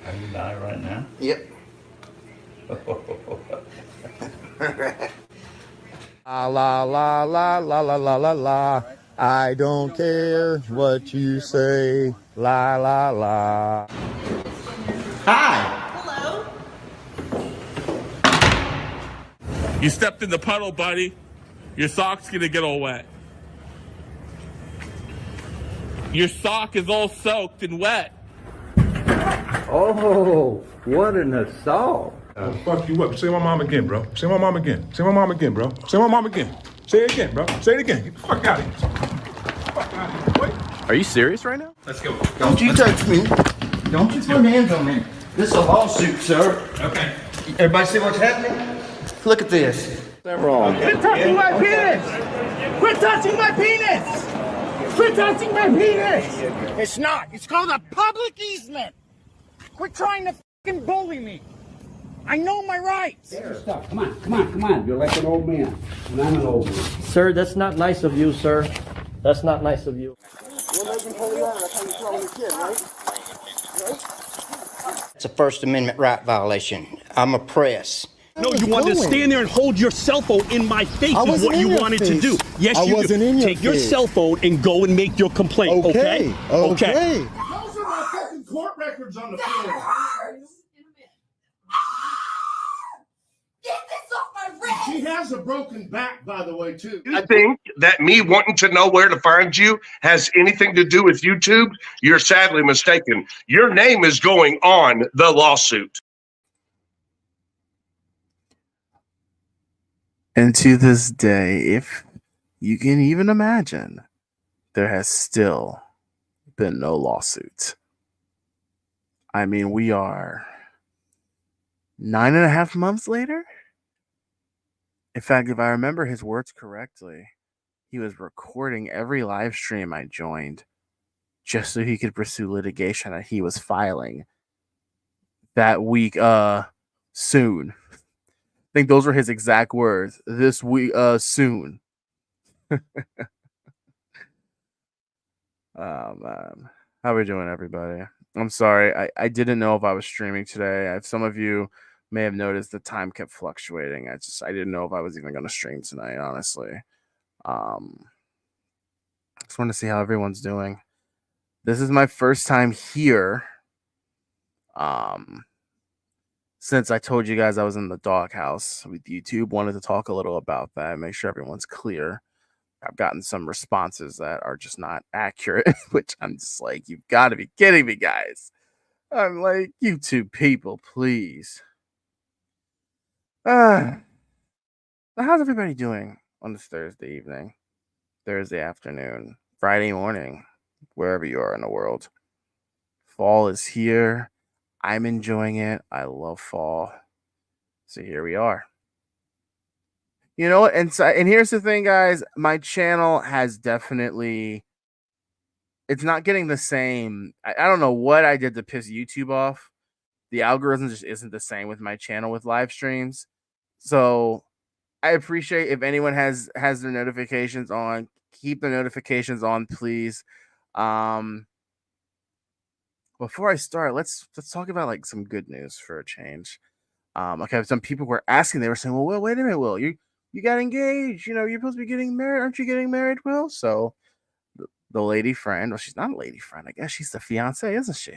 Are you live right now? Yep. La la la la la la la la la. I don't care what you say. La la la. Hi. Hello. You stepped in the puddle, buddy. Your sock's gonna get all wet. Your sock is all soaked and wet. Oh, what an assault. Fuck you up. Say my mom again, bro. Say my mom again. Say my mom again, bro. Say my mom again. Say it again, bro. Say it again. Get the fuck out of here. Get the fuck out of here. Wait. Are you serious right now? Let's go. Don't you touch me. Don't you put hands on me. This is a lawsuit, sir. Okay. Everybody see what's happening? Look at this. They're wrong. Quit touching my penis! Quit touching my penis! Quit touching my penis! It's not. It's called a public easement. Quit trying to fucking bully me. I know my rights. Stop. Come on. You're like an old man, and I'm an old man. Sir, that's not nice of you, sir. That's not nice of you. It's a First Amendment right violation. I'm a press. No, you wanted to stand there and hold your cell phone in my face is what you wanted to do. Yes, you do. Take your cell phone and go and make your complaint, okay? Okay. Those are my fucking court records on the floor. Get this off my wrist! She has a broken back, by the way, too. I think that me wanting to know where to find you has anything to do with YouTube. You're sadly mistaken. Your name is going on the lawsuit. And to this day, if you can even imagine, there has still been no lawsuit. I mean, we are 9.5 months later. In fact, if I remember his words correctly, he was recording every live stream I joined just so he could pursue litigation that he was filing that week, soon. I think those were his exact words. This week, soon. Oh, man. How are we doing, everybody? I'm sorry. I didn't know if I was streaming today. Some of you may have noticed the time kept fluctuating. I didn't know if I was even going to stream tonight, honestly. Just want to see how everyone's doing. This is my first time here. Since I told you guys I was in the doghouse with YouTube, wanted to talk a little about that, make sure everyone's clear. I've gotten some responses that are just not accurate, which I'm just like, you've got to be kidding me, guys. I'm like, YouTube people, please. How's everybody doing on this Thursday evening, Thursday afternoon, Friday morning, wherever you are in the world? Fall is here. I'm enjoying it. I love fall. So here we are. You know what? And here's the thing, guys. My channel has definitely... It's not getting the same... I don't know what I did to piss YouTube off, the algorithm just isn't the same with my channel with live streams. So I appreciate if anyone has their notifications on, keep the notifications on, please. Before I start, let's talk about like some good news for a change. Okay, some people were asking, they were saying, well, wait a minute, Will, you got engaged, you know, you're supposed to be getting married, aren't you getting married, Will? So the lady friend, well, she's not a lady friend, I guess she's the fiance, isn't she?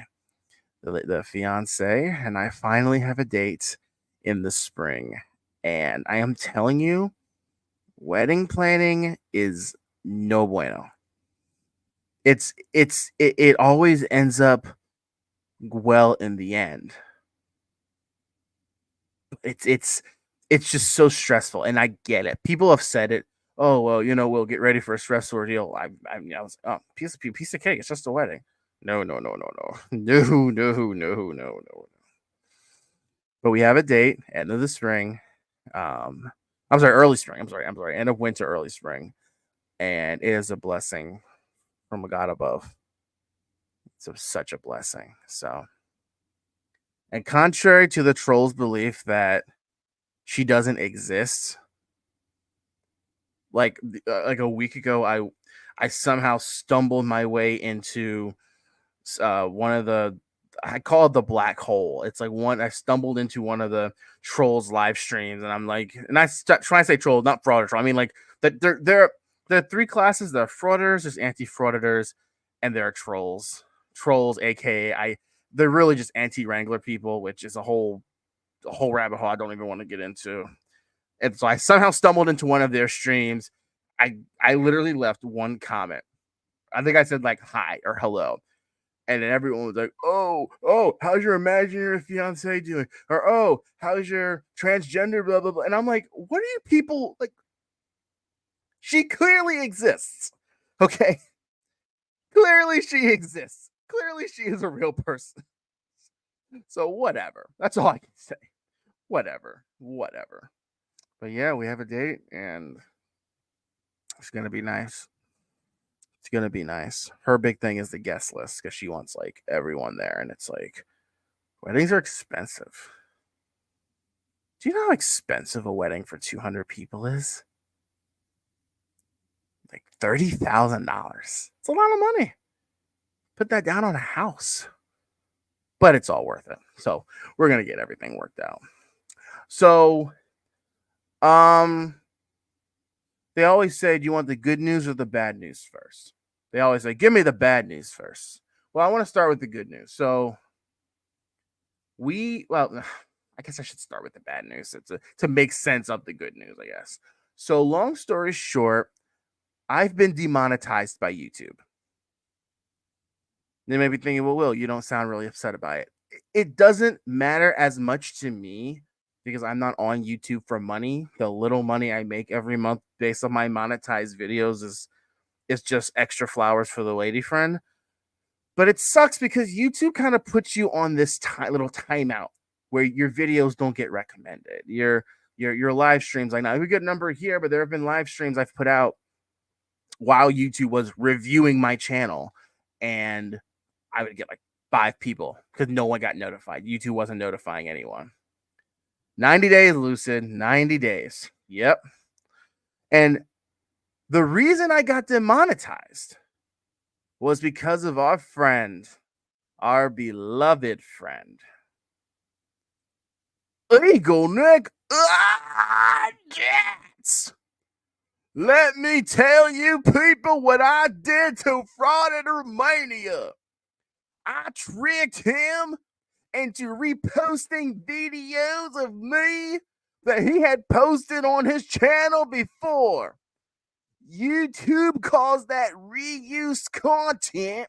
The fiance, and I finally have a date in the spring, and I am telling you, wedding planning is no bueno. It always ends up well in the end. It's just so stressful, and I get it. People have said it. Oh well, you know, we'll get ready for a stressful ordeal. I was oh, piece of cake. It's just a wedding. No, no, no, no, no, no, no, no, no, no. But we have a date, end of the spring. I'm sorry, early spring. I'm sorry, end of winter, early spring, and it is a blessing from a God above. It's such a blessing. So, and contrary to the trolls' belief that she doesn't exist, like a week ago, I somehow stumbled my way into one of the, I call it the black hole. It's like I stumbled into one of the trolls live streams, and I'm like, and try to say troll, not fraud or troll. I mean, like that there are three classes: there are frauders, there's anti-frauditors, and there are trolls. Trolls, aka they're really just anti-wrangler people, which is a whole rabbit hole I don't even want to get into. And so I somehow stumbled into one of their streams. I literally left one comment. I think I said like hi or hello. And then everyone was like, oh, how's your imaginary fiance doing? Or, oh, how's your transgender, blah, blah, blah. And I'm like, what are you people like? She clearly exists. Okay. Clearly she exists. Clearly she is a real person. So whatever. That's all I can say. Whatever. But yeah, we have a date, and it's going to be nice. It's going to be nice. Her big thing is the guest list because she wants like everyone there. And it's like, weddings are expensive. Do you know how expensive a wedding for 200 people is? Like $30,000. It's a lot of money. Put that down on a house. But it's all worth it. So we're going to get everything worked out. So, they always say, do you want the good news or the bad news first? They always say, give me the bad news first. Well, I want to start with the good news. So I guess I should start with the bad news to make sense of the good news, I guess. So long story short, I've been demonetized by YouTube. They may be thinking, well, Will, you don't sound really upset about it. It doesn't matter as much to me because I'm not on YouTube for money. The little money I make every month based on my monetized videos is just extra flowers for the lady friend. But it sucks because YouTube kind of puts you on this little timeout where your videos don't get recommended. Your live streams, like now we get a number here, but there have been live streams I've put out while YouTube was reviewing my channel, and I would get like 5 people because no one got notified. YouTube wasn't notifying anyone. 90 days, Lucid. 90 days. Yep. And the reason I got demonetized was because of our friend, our beloved friend, Eagle Neck Jets. Let me tell you, people, what I did to Frauditor Mania. I tricked him into reposting videos of me that he had posted on his channel before. YouTube calls that reuse content,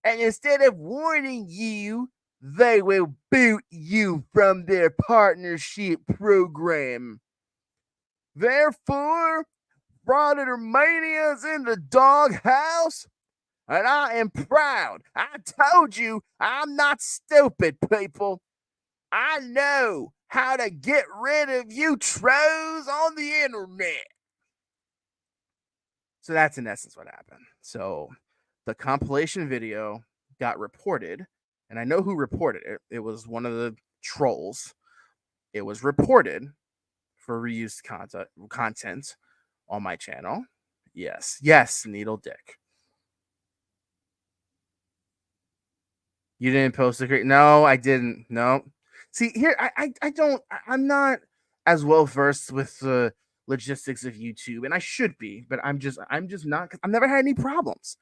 and instead of warning you, they will boot you from their partnership program. Therefore, Frauditor Mania is in the doghouse, and I am proud. I told you I'm not stupid, people. I know how to get rid of you trolls on the internet. So that's in essence what happened. So the compilation video got reported, and I know who reported it. It was one of the trolls. It was reported for reused content on my channel. Yes, Needle Dick. You didn't post a no, I didn't. No. See, here I'm not as well versed with the logistics of YouTube, and I should be, but I'm just not, because I've never had any problems.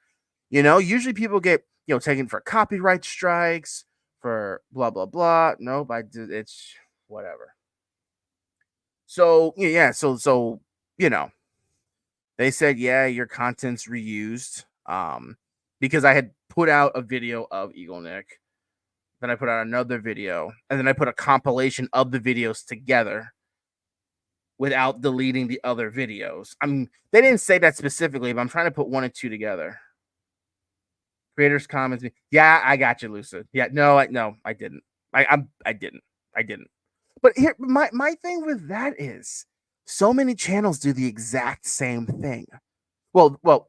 Usually people get, taken for copyright strikes, for blah blah blah. Nope, it's whatever. So yeah, so they said, yeah, your content's reused. Because I had put out a video of Eagle Nick, then I put out another video, and then I put a compilation of the videos together without deleting the other videos. They didn't say that specifically, but I'm trying to put one and two together. Creators comments, yeah, I got you, Lucid. Yeah, no, I didn't. I didn't. But here, my thing with that is, so many channels do the exact same thing. Well,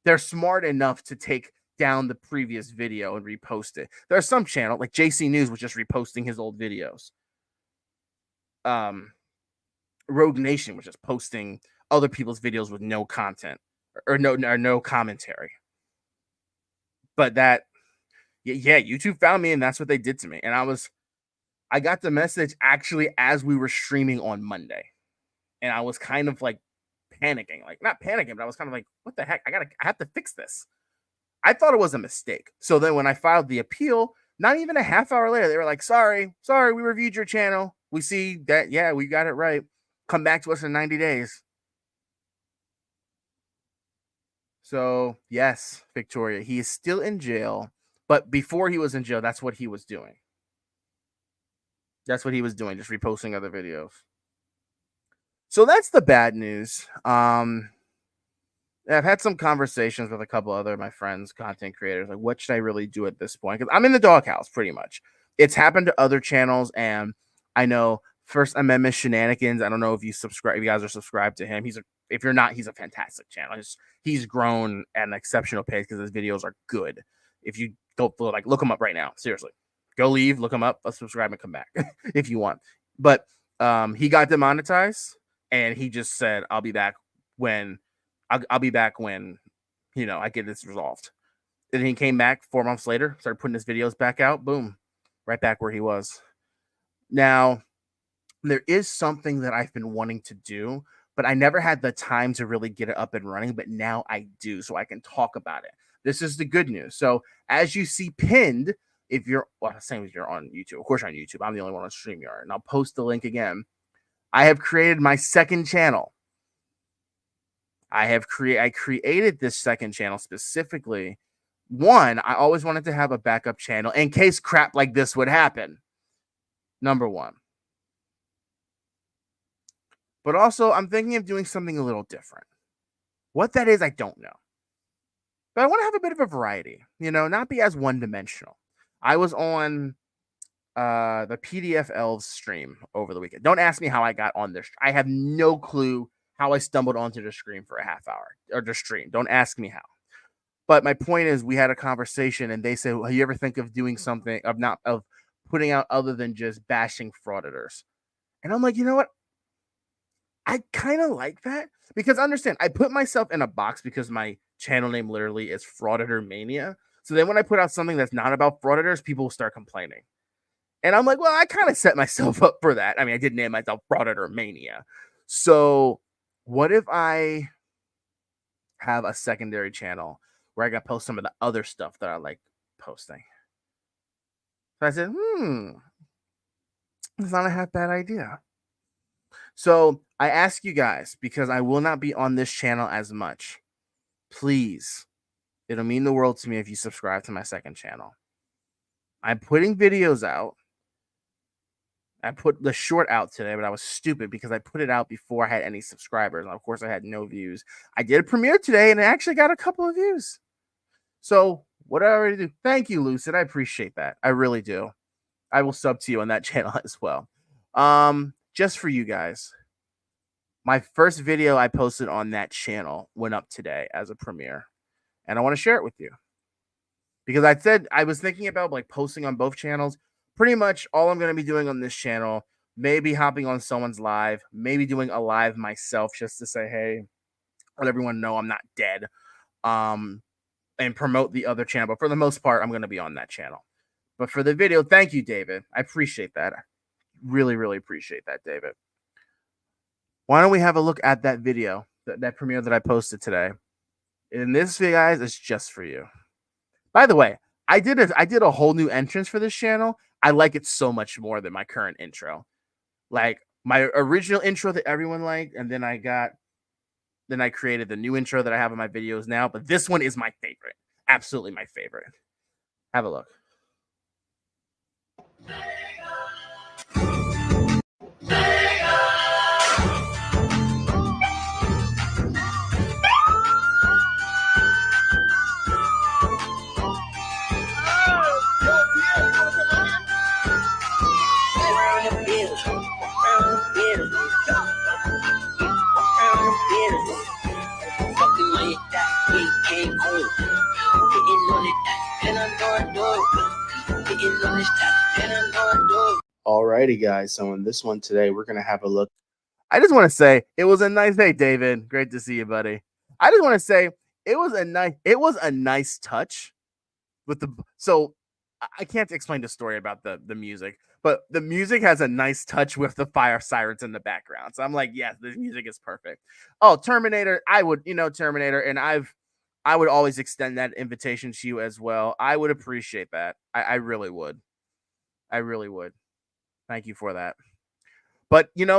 they're smart enough to take down the previous video and repost it. There are some channels like JC News was just reposting his old videos. Rogue Nation was just posting other people's videos with no content or no commentary. But that, yeah, YouTube found me, and that's what they did to me. And I got the message actually as we were streaming on Monday, and I was kind of like panicking, like not panicking, but I was kind of like, what the heck? I have to fix this. I thought it was a mistake. So then when I filed the appeal, not even a half hour later, they were like, sorry, we reviewed your channel. We see that, yeah, we got it right. Come back to us in 90 days. So yes, Victoria, he is still in jail. But before he was in jail, that's what he was doing. Just reposting other videos. So that's the bad news. I've had some conversations with a couple other of my friends, content creators, like what should I really do at this point? Because I'm in the doghouse pretty much. It's happened to other channels, and I know First Amendment Shenanigans. I don't know if you guys are subscribed to him. If you're not, he's a fantastic channel. He's grown at an exceptional pace because his videos are good. If you go look him up right now, seriously, go leave, look him up, subscribe, and come back if you want. But he got demonetized, and he just said, I'll be back when I get this resolved. Then he came back 4 months later, started putting his videos back out. Boom, right back where he was. Now, there is something that I've been wanting to do, but I never had the time to really get it up and running. But now I do, so I can talk about it. This is the good news. So as you see pinned, if you're same as you're on YouTube, of course you're on YouTube. I'm the only one on StreamYard, and I'll post the link again. I have created my second channel. I created this second channel specifically. One, I always wanted to have a backup channel in case crap like this would happen. Number one. But also, I'm thinking of doing something a little different. What that is, I don't know. But I want to have a bit of a variety, not be as one-dimensional. I was on the PDF Elves stream over the weekend. Don't ask me how I got on this. I have no clue how I stumbled onto the screen for a half hour or the stream. Don't ask me how. But my point is, we had a conversation, and they said, well, you ever think of doing something of putting out other than just bashing frauditors? And I'm like, you know what? I kind of like that, because understand, I put myself in a box because my channel name literally is Frauditor Mania. So then when I put out something that's not about frauditors, people will start complaining. And I'm like, well, I kind of set myself up for that. I mean, I did name myself Frauditor Mania. So what if I have a secondary channel where I can post some of the other stuff that I like posting? So I said, it's not a half bad idea. So I ask you guys, because I will not be on this channel as much, please, it'll mean the world to me if you subscribe to my second channel. I'm putting videos out. I put the short out today, but I was stupid because I put it out before I had any subscribers. And of course, I had no views. I did a premiere today, and I actually got a couple of views. So what I already do, thank you, Lucid. I appreciate that. I really do. I will sub to you on that channel as well. Just for you guys, my first video I posted on that channel went up today as a premiere, and I want to share it with you. because I said I was thinking about like posting on both channels. Pretty much all I'm going to be doing on this channel, maybe hopping on someone's live, maybe doing a live myself just to say, hey, let everyone know I'm not dead, and promote the other channel. But for the most part, I'm going to be on that channel. But for the video, thank you, David. I appreciate that. I really, really appreciate that, David. Why don't we have a look at that video, that premiere that I posted today? And this video, guys, is just for you. By the way, I did a whole new entrance for this channel. I like it so much more than my current intro. Like my original intro that everyone liked, and then I created the new intro that I have in my videos now. But this one is my favorite. Absolutely my favorite. Have a look. Alrighty, guys. So in this one today, we're gonna have a look. I just want to say it was a nice day, David. Great to see you, buddy. I just want to say it was a nice touch with the. So I can't explain the story about the music, but the music has a nice touch with the fire sirens in the background. So I'm like, yes, this music is perfect. Oh, Terminator, I would, Terminator, and I would always extend that invitation to you as well. I would appreciate that. I really would. I really would. Thank you for that. But with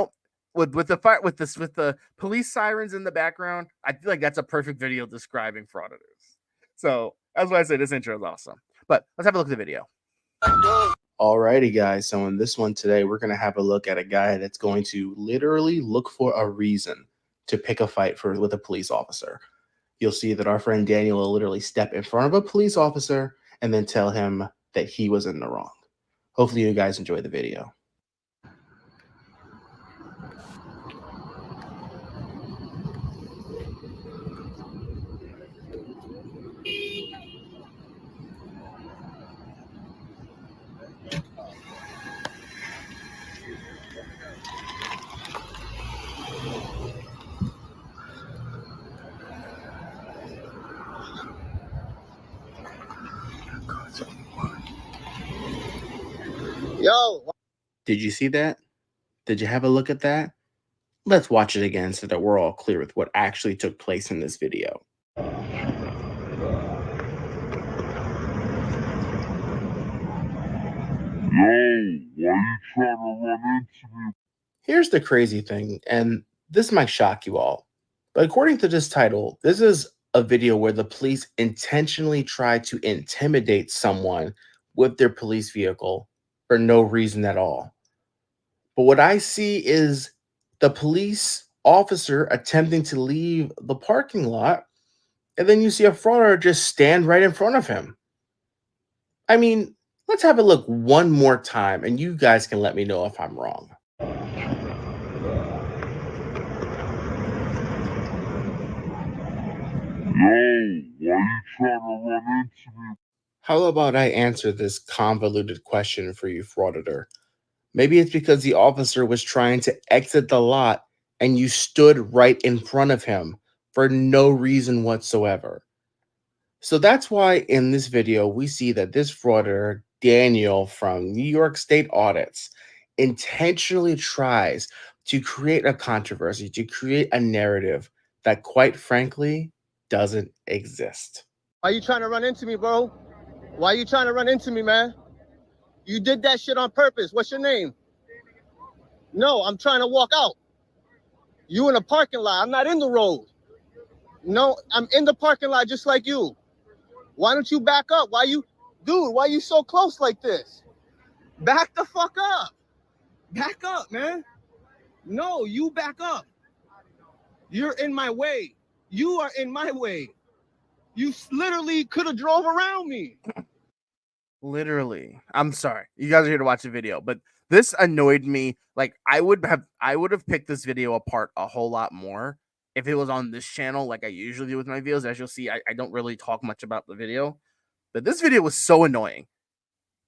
the police sirens in the background, I feel like that's a perfect video describing frauditors. So that's why I say this intro is awesome. But let's have a look at the video. Alrighty, guys. So in this one today, we're gonna have a look at a guy that's going to literally look for a reason to pick a fight with a police officer. You'll see that our friend Daniel will literally step in front of a police officer and then tell him that he was in the wrong. Hopefully you guys enjoy the video. Yo. Did you see that? Did you have a look at that? Let's watch it again so that we're all clear with what actually took place in this video. Here's the crazy thing, and this might shock you all, but according to this title, this is a video where the police intentionally try to intimidate someone with their police vehicle for no reason at all. But what I see is the police officer attempting to leave the parking lot, and then you see a frauder just stand right in front of him. I mean, let's have a look one more time, and you guys can let me know if I'm wrong. How about I answer this convoluted question for you, frauditor? Maybe it's because the officer was trying to exit the lot and you stood right in front of him for no reason whatsoever. So that's why in this video, we see that this frauditor, Daniel from New York State Audits, intentionally tries to create a controversy, to create a narrative that, quite frankly, doesn't exist. Why you trying to run into me, bro? Why you trying to run into me, man? You did that shit on purpose. What's your name? No, I'm trying to walk out. You in a parking lot. I'm not in the road. No, I'm in the parking lot just like you. Why don't you back up? Why you so close like this? Back the fuck up. Back up, man. No, you back up. You're in my way. You are in my way. You literally could have drove around me. Literally. I'm sorry. You guys are here to watch the video, but this annoyed me. Like I would have picked this video apart a whole lot more if it was on this channel like I usually do with my videos. As you'll see, I don't really talk much about the video. that this video was so annoying.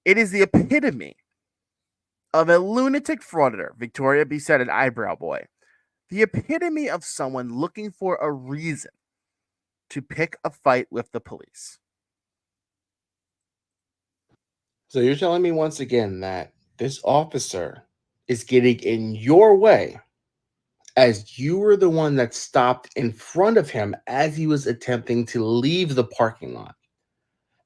It is the epitome of a lunatic frauditor, Victoria B. said an eyebrow boy. The epitome of someone looking for a reason to pick a fight with the police. So you're telling me once again that this officer is getting in your way as you were the one that stopped in front of him as he was attempting to leave the parking lot.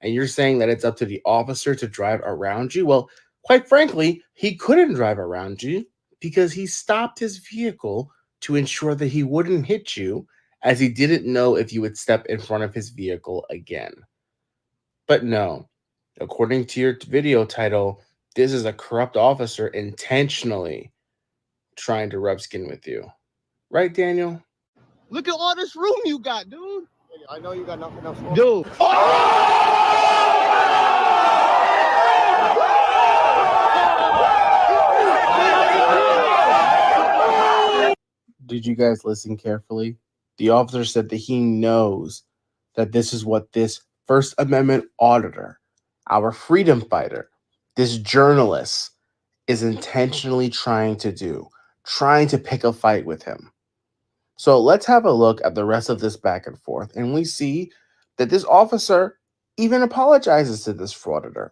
And you're saying that it's up to the officer to drive around you? Well, quite frankly, he couldn't drive around you because he stopped his vehicle to ensure that he wouldn't hit you, as he didn't know if you would step in front of his vehicle again. But no, according to your video title, this is a corrupt officer intentionally trying to rub skin with you. Right, Daniel? Look at all this room you got, dude. I know you got nothing else. Dude. Did you guys listen carefully? The officer said that he knows that this is what this First Amendment auditor, our freedom fighter, this journalist is intentionally trying to do, trying to pick a fight with him. So let's have a look at the rest of this back and forth, and we see that this officer even apologizes to this frauditor.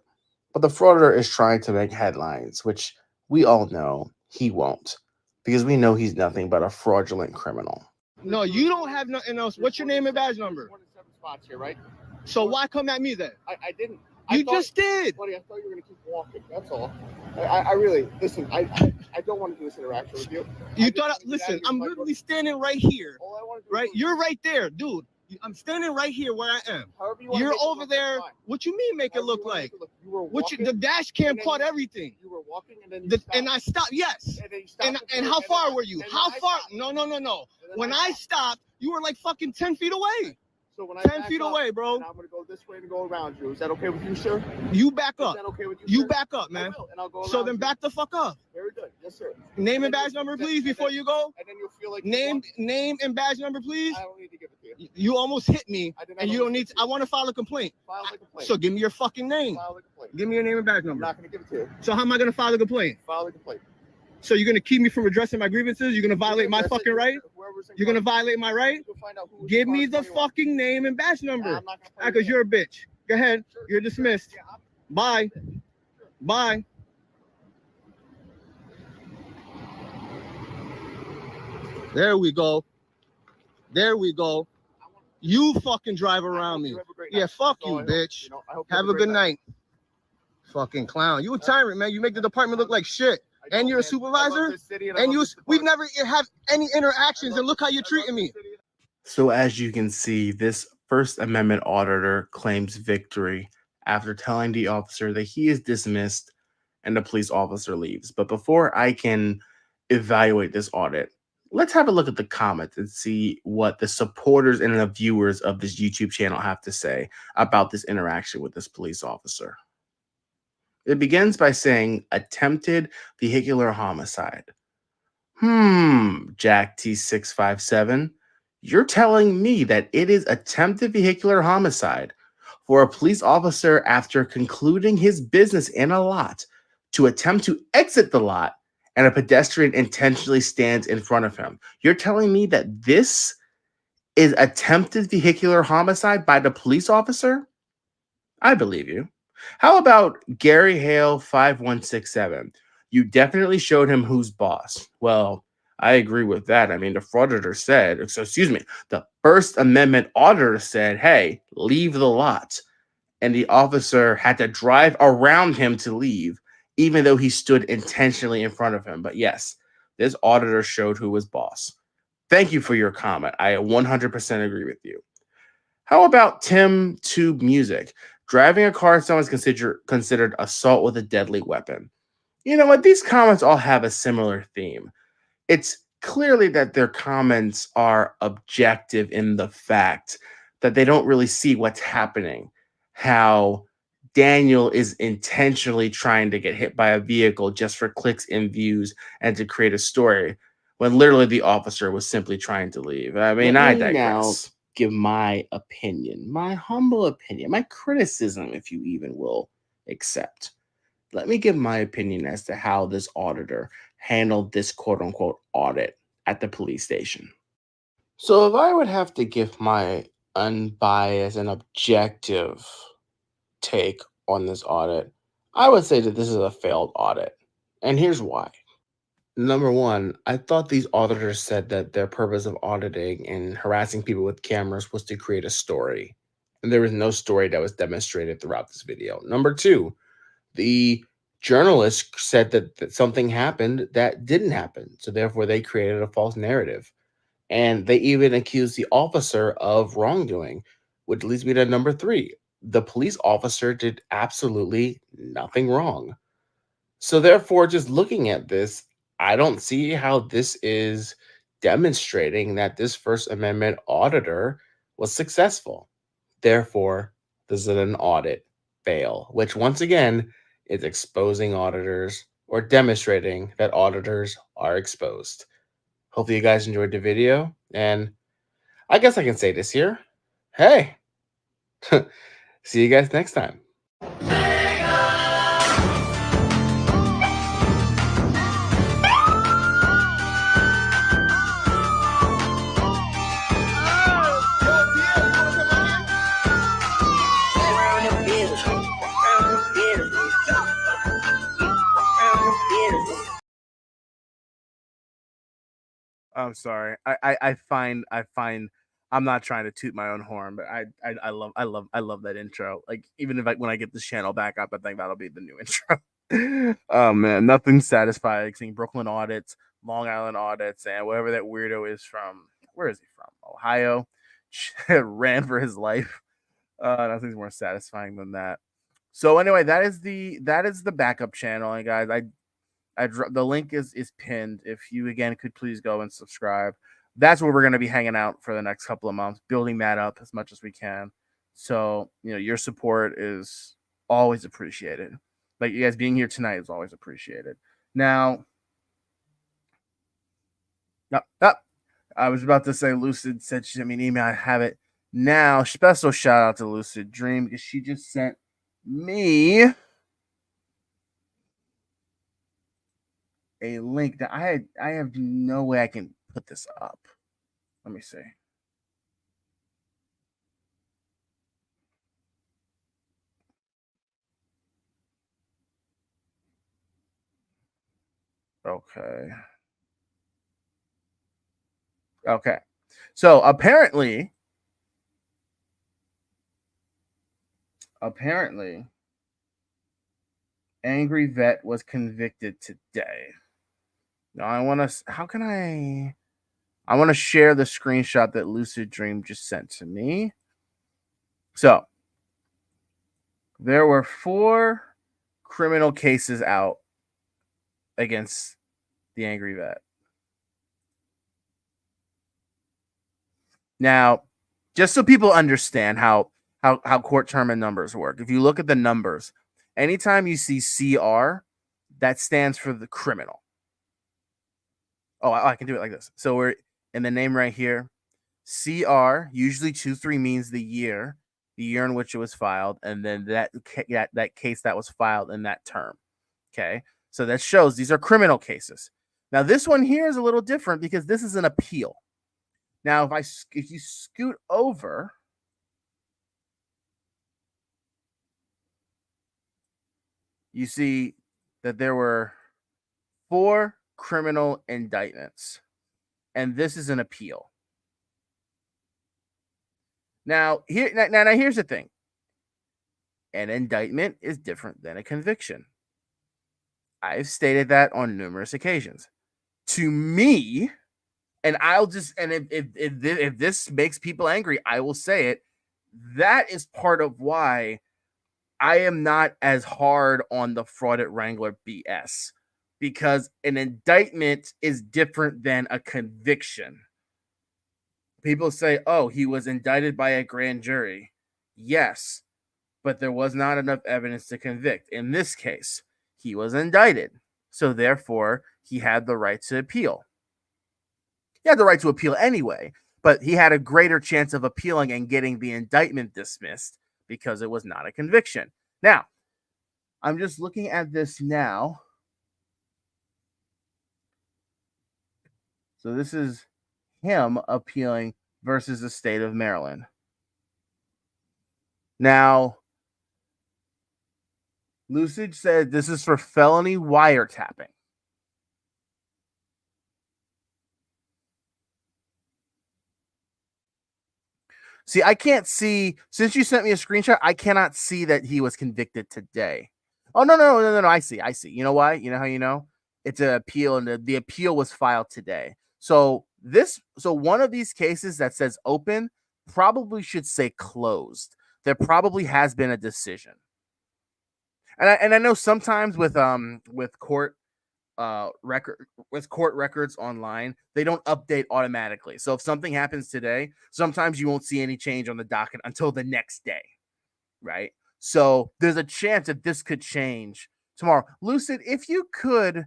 But the frauditor is trying to make headlines, which we all know he won't, because we know he's nothing but a fraudulent criminal. No, you don't have nothing else. What's your name and badge number? 27 spots here, right? So why come at me then? I didn't. You just did. Buddy, I thought you were going to keep walking. That's all. I really, listen, I don't want to do this interaction with you. You thought, listen, I'm literally standing right here. All I want to do Right? You're right there, dude. I'm standing right here where I am. However you want You're to make it over look, there. that's fine. What you mean make it However look you wanna like? make it look. You were What you, walking, the dash cam and then caught you- everything. You were walking and then you stopped. And I stopped, yes. And then you stopped And for- how and far then- were you? and then How I far? stopped. No. And then When I stopped, you were like fucking 10 feet away. So when I 10 back feet up, away, bro. and I'm going to go this way and go around you. Is that okay with you, sir? You back Is up. that okay with you, You sir? back up, I man. will, and I'll go So around then you. back the fuck up. Very good. Yes, sir. Name and then badge you- number, then- please, and before then- you go. And then you'll feel like you Name want- and badge number, please. I don't need to give it to you. You almost hit me, I did not and you almost don't need hit to. you. I want to file a complaint. File the complaint. So give me your fucking name. File the complaint. Give me your name and badge I'm number. not going to give it to you. So how am I going to file a complaint? File the complaint. So you're going to keep me from addressing my grievances? You're going to violate my That's it. fucking right? Whoever's in You're going to charge. violate my right? You'll find out who was Give in me charge the of 21. fucking name and badge number. I'm not gonna play Because your you're a bitch. Go ahead. Sure, You're sure. dismissed. Yeah, Bye. Bye. There we go. There we go. You fucking drive around me. You have a great Yeah, night. fuck That's all you, I hope. bitch. You know, I hope you Have a great good night. Fucking clown. You a tyrant, man. You make the department look like shit. I And know, you're a man. I supervisor? love this city and I And love you, this we've department. never had any interactions, I love and look how this- you're I love treating this me. city. So as you can see, this First Amendment auditor claims victory after telling the officer that he is dismissed and the police officer leaves. But before I can evaluate this audit, let's have a look at the comments and see what the supporters and the viewers of this YouTube channel have to say about this interaction with this police officer. It begins by saying attempted vehicular homicide. Jack T657, you're telling me that it is attempted vehicular homicide for a police officer after concluding his business in a lot to attempt to exit the lot and a pedestrian intentionally stands in front of him. You're telling me that this is attempted vehicular homicide by the police officer? I believe you. How about Gary Hale 5167? You definitely showed him who's boss. Well, I agree with that. I mean, the frauditor said, the First Amendment auditor said, hey, leave the lot. And the officer had to drive around him to leave, even though he stood intentionally in front of him. But yes, this auditor showed who was boss. Thank you for your comment. I 100% agree with you. How about Tim Tube Music? Driving a car is considered assault with a deadly weapon. You know what? These comments all have a similar theme. It's clearly that their comments are objective in the fact that they don't really see what's happening. How Daniel is intentionally trying to get hit by a vehicle just for clicks and views and to create a story, when literally the officer was simply trying to leave. I mean, I digress. give my opinion, my humble opinion, my criticism, if you even will accept. Let me give my opinion as to how this auditor handled this quote unquote audit at the police station. So, if I would have to give my unbiased and objective take on this audit, I would say that this is a failed audit. And here's why. Number one, I thought these auditors said that their purpose of auditing and harassing people with cameras was to create a story. And there was no story that was demonstrated throughout this video. Number two, the journalist said that something happened that didn't happen. So therefore, they created a false narrative. And they even accused the officer of wrongdoing, which leads me to number three. The police officer did absolutely nothing wrong. So therefore, just looking at this, I don't see how this is demonstrating that this First Amendment auditor was successful. Therefore, this is an audit fail, which once again is exposing auditors or demonstrating that auditors are exposed. Hopefully you guys enjoyed the video, and I guess I can say this here. Hey, see you guys next time. I'm sorry. I find I'm not trying to toot my own horn, but I love that intro. Like even if when I get this channel back up, I think that'll be the new intro. Oh man, nothing satisfying like seeing Brooklyn audits, Long Island audits, and whatever that weirdo is from. Where is he from? Ohio. Ran for his life. Nothing's more satisfying than that. So anyway, that is the backup channel, and guys, the link is pinned. If you again could please go and subscribe. That's where we're going to be hanging out for the next couple of months, building that up as much as we can. So, your support is always appreciated. Like you guys being here tonight is always appreciated. Now, I was about to say Lucid said she sent me an email. I have it now. Special shout out to Lucid Dream because she just sent me a link that I have no way I can put this up. Let me see. Okay. So apparently Angry Vet was convicted today. Now I want to share the screenshot that Lucid Dream just sent to me. So there were 4 criminal cases out against the Angry Vet. Now, just so people understand how court term and numbers work, if you look at the numbers, anytime you see CR, that stands for the criminal. Oh, I can do it like this. So we're in the name right here. CR, usually 23 means the year in which it was filed, and then that case that was filed in that term. Okay, so that shows these are criminal cases. Now this one here is a little different because this is an appeal. Now if you scoot over, you see that there were 4 criminal indictments, and this is an appeal. Now here's the thing. An indictment is different than a conviction. I've stated that on numerous occasions. To me, and if this makes people angry, I will say it. That is part of why I am not as hard on the fraud at Wrangler BS, because an indictment is different than a conviction. People say, oh, he was indicted by a grand jury. Yes, but there was not enough evidence to convict. In this case, he was indicted. So therefore, he had the right to appeal. He had the right to appeal anyway, but he had a greater chance of appealing and getting the indictment dismissed because it was not a conviction. Now, I'm just looking at this now. So this is him appealing versus the state of Maryland. Now, Lucid said this is for felony wiretapping. See, I can't see, since you sent me a screenshot, I cannot see that he was convicted today. Oh, no. I see. You know why? You know how you know? It's an appeal, and the appeal was filed today. So one of these cases that says open probably should say closed. There probably has been a decision. And I know sometimes with court records online, they don't update automatically. So if something happens today, sometimes you won't see any change on the docket until the next day, right? So there's a chance that this could change tomorrow. Lucid, if you could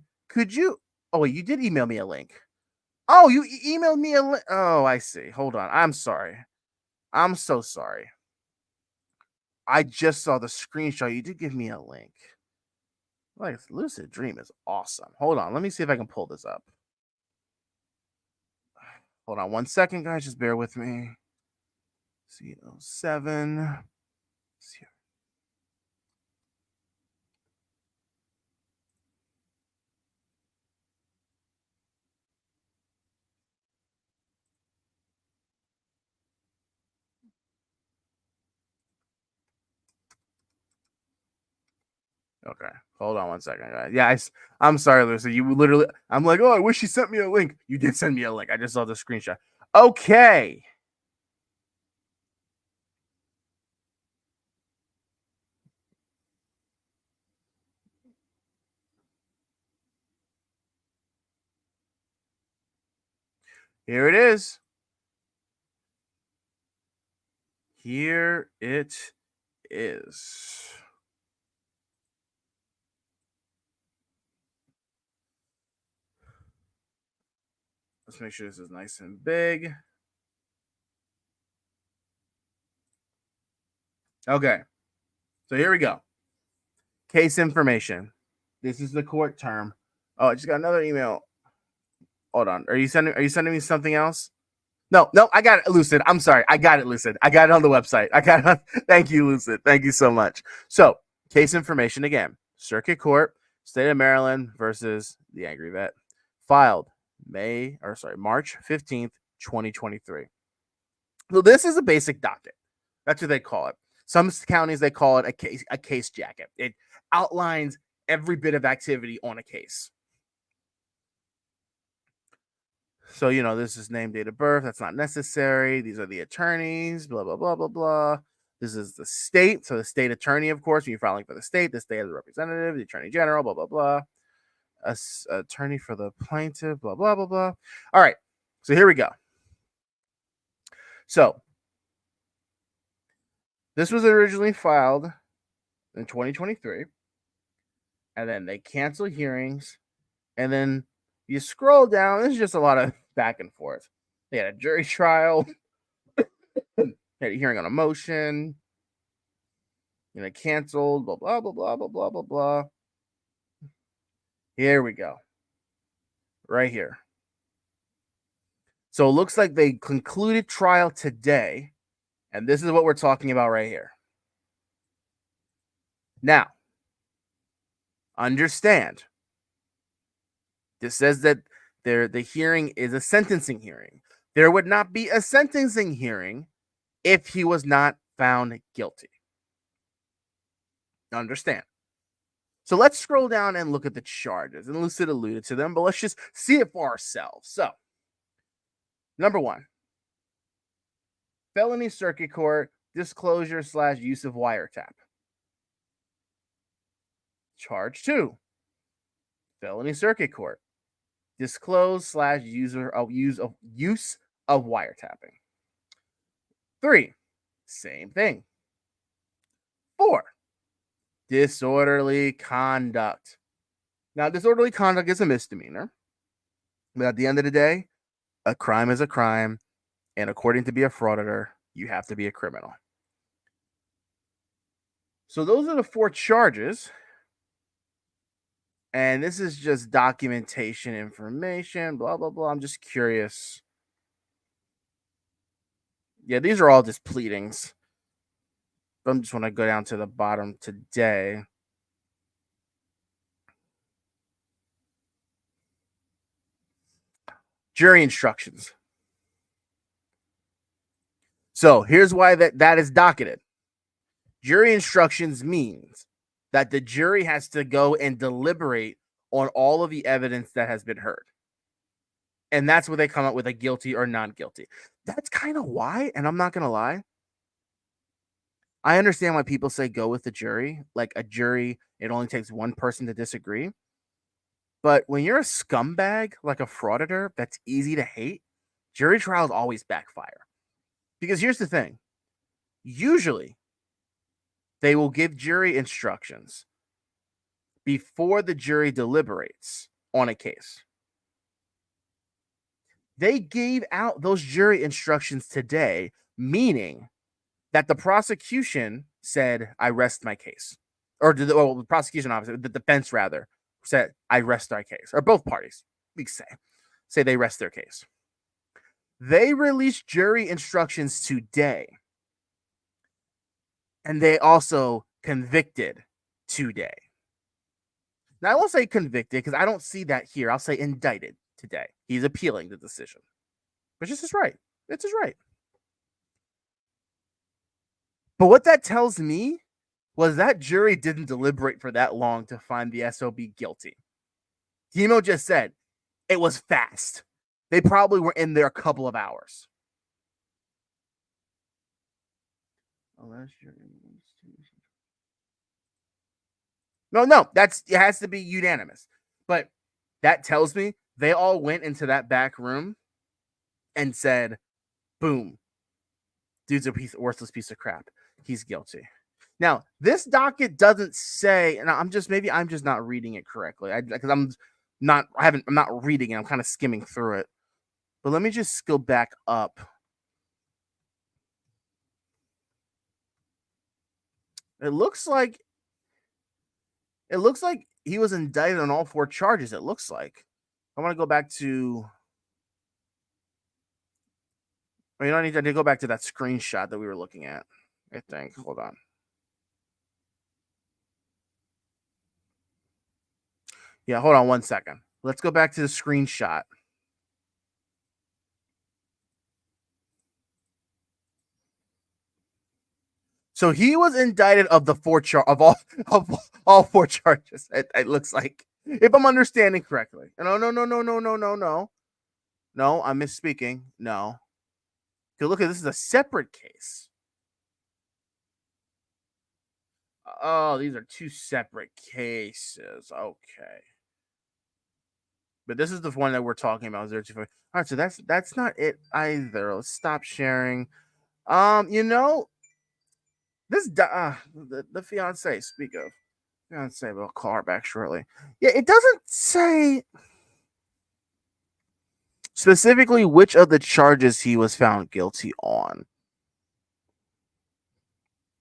you? Oh wait, you did email me a link. Oh, you emailed me a link. Oh, I see. Hold on. I'm sorry. I'm so sorry. I just saw the screenshot. You did give me a link. Like, Lucid Dream is awesome. Hold on. Let me see if I can pull this up. Hold on 1 second, guys. Just bear with me. C07. Okay, hold on 1 second, guys. Yeah, I'm sorry, Lucy. You literally, I'm like, oh, I wish she sent me a link. You did send me a link. I just saw the screenshot. Okay. Here it is. Here it is. Let's make sure this is nice and big. Okay. So here we go. Case information. This is the court term. Oh, I just got another email. Hold on. Are you sending me something else? No, I got it, Lucid. I'm sorry. I got it, Lucid. I got it on the website. Thank you, Lucid. Thank you so much. So, case information again. Circuit Court, State of Maryland versus the Angry Vet. Filed March 15th, 2023. So this is a basic docket. That's what they call it. Some counties, they call it a case jacket. It outlines every bit of activity on a case. So, this is name, date of birth. That's not necessary. These are the attorneys, blah, blah, blah, blah, blah. This is the state. So the state attorney, of course, when you're filing for the state has a representative, the attorney general, blah, blah, blah. Attorney for the plaintiff, blah, blah, blah, blah. All right. So here we go. So this was originally filed in 2023. And then they cancel hearings. And then you scroll down. This is just a lot of back and forth. They had a jury trial. Had a hearing on a motion. Canceled. Blah, blah, blah, blah, blah, blah, blah, blah. Here we go. Right here. So it looks like they concluded trial today. And this is what we're talking about right here. Now, understand. This says that the hearing is a sentencing hearing. There would not be a sentencing hearing if he was not found guilty. Understand. So let's scroll down and look at the charges. And Lucid alluded to them, but let's just see it for ourselves. So, number 1, felony circuit court, disclosure / use of wiretap. Charge 2, felony circuit court, disclose / use of wiretapping. 3, same thing. 4, disorderly conduct. Now, disorderly conduct is a misdemeanor, but at the end of the day, a crime is a crime, And according to be a frauditor, you have to be a criminal. So those are the 4 charges. And this is just documentation information, blah, blah, blah. I'm just curious. Yeah, these are all just pleadings. But I just want to go down to the bottom today. Jury instructions. So here's why that is docketed. Jury instructions means that the jury has to go and deliberate on all of the evidence that has been heard. And that's where they come up with a guilty or not guilty. That's kind of why, and I'm not going to lie, I understand why people say go with the jury. Like a jury, it only takes one person to disagree. But when you're a scumbag, like a frauditor, that's easy to hate, jury trials always backfire. Because here's the thing. Usually, they will give jury instructions before the jury deliberates on a case. They gave out those jury instructions today, meaning that the prosecution said, I rest my case. Or the prosecution officer, the defense rather, said, I rest our case. Or both parties, we say they rest their case. They released jury instructions today. And they also convicted today. Now, I won't say convicted because I don't see that here. I'll say indicted today. He's appealing the decision. Which is his right. It's his right. But what that tells me was that jury didn't deliberate for that long to find the SOB guilty. Demo just said it was fast. They probably were in there a couple of hours. No, it has to be unanimous. But that tells me they all went into that back room and said, boom, dude's a worthless piece of crap. He's guilty. Now, this docket doesn't say, and I'm just not reading it correctly because I'm not reading it. I'm kind of skimming through it. But let me just go back up. It looks like he was indicted on all 4 charges. It looks like. I want to go back to. I mean, I need to go back to that screenshot that we were looking at. I think. Hold on. Yeah, hold on 1 second. Let's go back to the screenshot. So he was indicted of the 4 of all 4 charges. It looks like, if I'm understanding correctly. No, I'm misspeaking. No. Okay, look at this is a separate case. Oh, these are 2 separate cases. Okay. But this is the one that we're talking about. 025. All right, so that's not it either. Let's stop sharing. This the fiance. Speak of fiance, we'll call her back shortly. Yeah, it doesn't say specifically which of the charges he was found guilty on.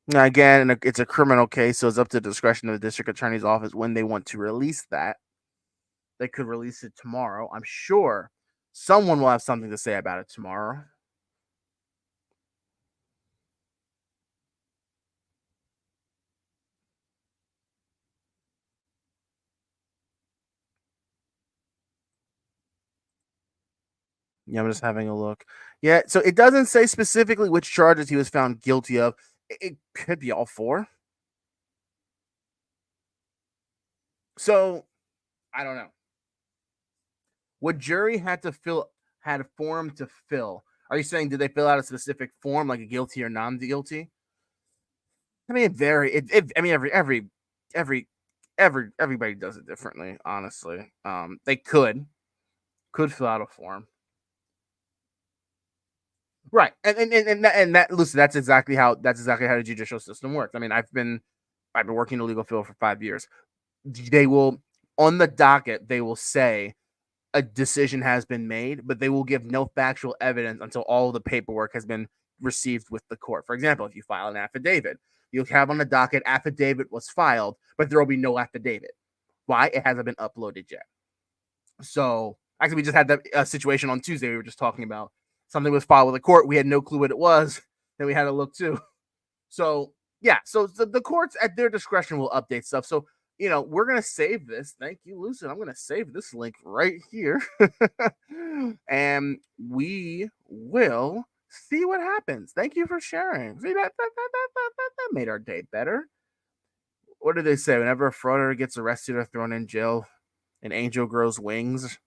Now, again, it's a criminal case, so it's up to the discretion of the district attorney's office when they want to release that. They could release it tomorrow. I'm sure someone will have something to say about it tomorrow. Yeah, I'm just having a look. Yeah, so it doesn't say specifically which charges he was found guilty of. It could be all 4. So, I don't know. What jury had a form to fill? Are you saying did they fill out a specific form, like a guilty or non-guilty? I mean, everybody does it differently. Honestly, they could fill out a form, right? And that listen, that's exactly how the judicial system works. I mean, I've been working in the legal field for 5 years. They will on the docket they will say a decision has been made, but they will give no factual evidence until all of the paperwork has been received with the court. For example, if you file an affidavit, you'll have on the docket affidavit was filed, but there will be no affidavit. Why? It hasn't been uploaded yet. So actually, we just had that situation on Tuesday. We were just talking about something was filed with the court. We had no clue what it was. Then we had to look too. So yeah, so the courts at their discretion will update stuff. So we're gonna save this. Thank you, Lucid. I'm gonna save this link right here, and we will see what happens. Thank you for sharing. See that made our day better. What do they say? Whenever a frauder gets arrested or thrown in jail, an angel grows wings,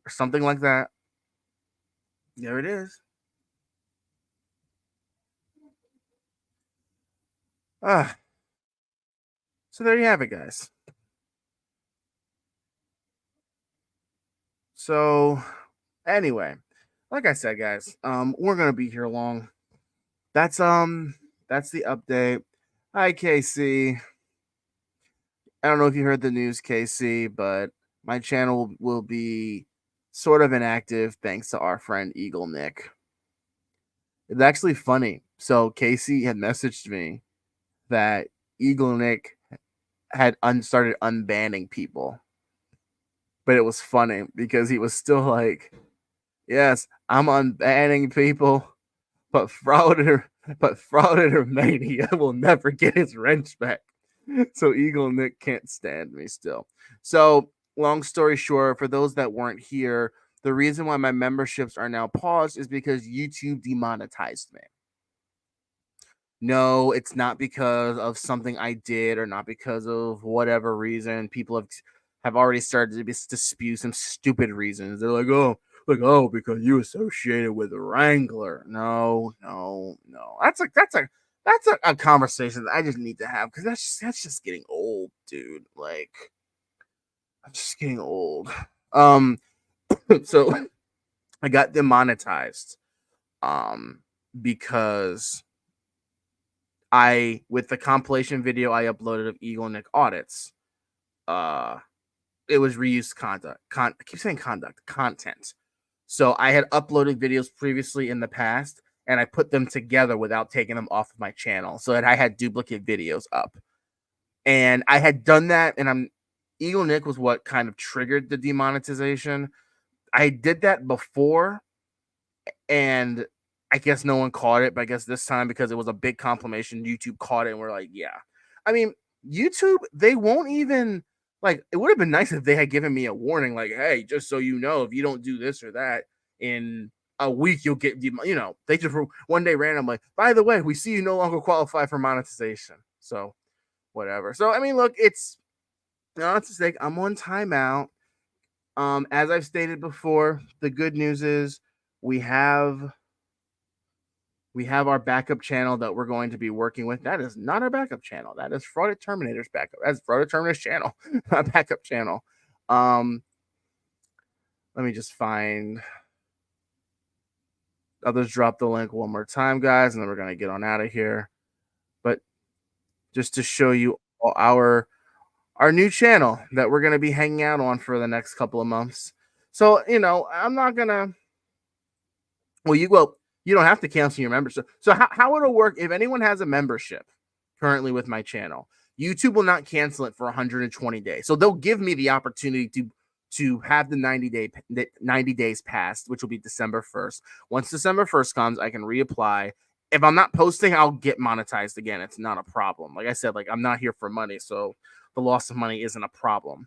or something like that. There it is. So there you have it, guys. So anyway, like I said, guys, we're gonna be here long. That's the update. Hi, Casey. I don't know if you heard the news, Casey, but my channel will be sort of inactive thanks to our friend Eagle Nick. It's actually funny. So Casey had messaged me that Eagle Nick had started unbanning people. But it was funny because he was still like, yes, I'm unbanning people, but Frauder Mania will never get his wrench back. So Eagle Nick can't stand me still. So long story short, for those that weren't here, the reason why my memberships are now paused is because YouTube demonetized me. No, it's not because of something I did or not because of whatever reason. People have already started to spew some stupid reasons. They're like, oh, because you associated with Wrangler. No. That's a conversation that I just need to have because that's just getting old, dude. Like, I'm just getting old. So I got demonetized because with the compilation video I uploaded of Eagle Nick audits, it was reused content. I keep saying content. So I had uploaded videos previously in the past, and I put them together without taking them off of my channel, so that I had duplicate videos up. And I had done that, and Eagle Nick was what kind of triggered the demonetization. I did that before, and I guess no one caught it, but I guess this time, because it was a big compilation, YouTube caught it, and we're like, yeah. I mean, YouTube, they won't even, like, it would have been nice if they had given me a warning, like, hey, just so you know, if you don't do this or that, in a week, you'll get, they just one day random, like, by the way, we see you no longer qualify for monetization. So, whatever. So, I mean, look, it's a mistake. I'm on timeout. As I've stated before, the good news is we have our backup channel that we're going to be working with. That is not our backup channel. That is Frauded Terminator's backup. That's Frauded Terminator's channel, not backup channel. Let me just find. I'll just drop the link one more time, guys, and then we're gonna get on out of here. But just to show you our new channel that we're gonna be hanging out on for the next couple of months. So I'm not gonna. You don't have to cancel your membership. So how it'll work, if anyone has a membership currently with my channel, YouTube will not cancel it for 120 days. So they'll give me the opportunity to have the 90 days passed, which will be December 1st. Once December 1st comes, I can reapply. If I'm not posting, I'll get monetized again. It's not a problem. Like I said, like, I'm not here for money, so the loss of money isn't a problem.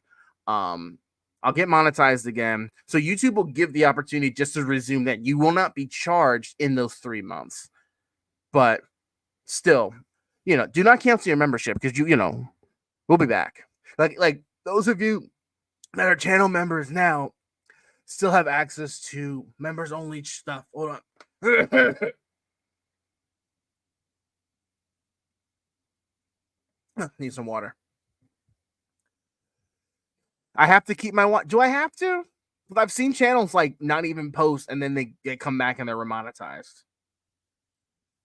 I'll get monetized again. So YouTube will give the opportunity just to resume that. You will not be charged in those 3 months. But still, do not cancel your membership because we'll be back. Like those of you that are channel members now still have access to members only stuff. Hold on. Need some water. I have to keep my watch. Do I have to? I've seen channels like not even post and then they come back and they're remonetized.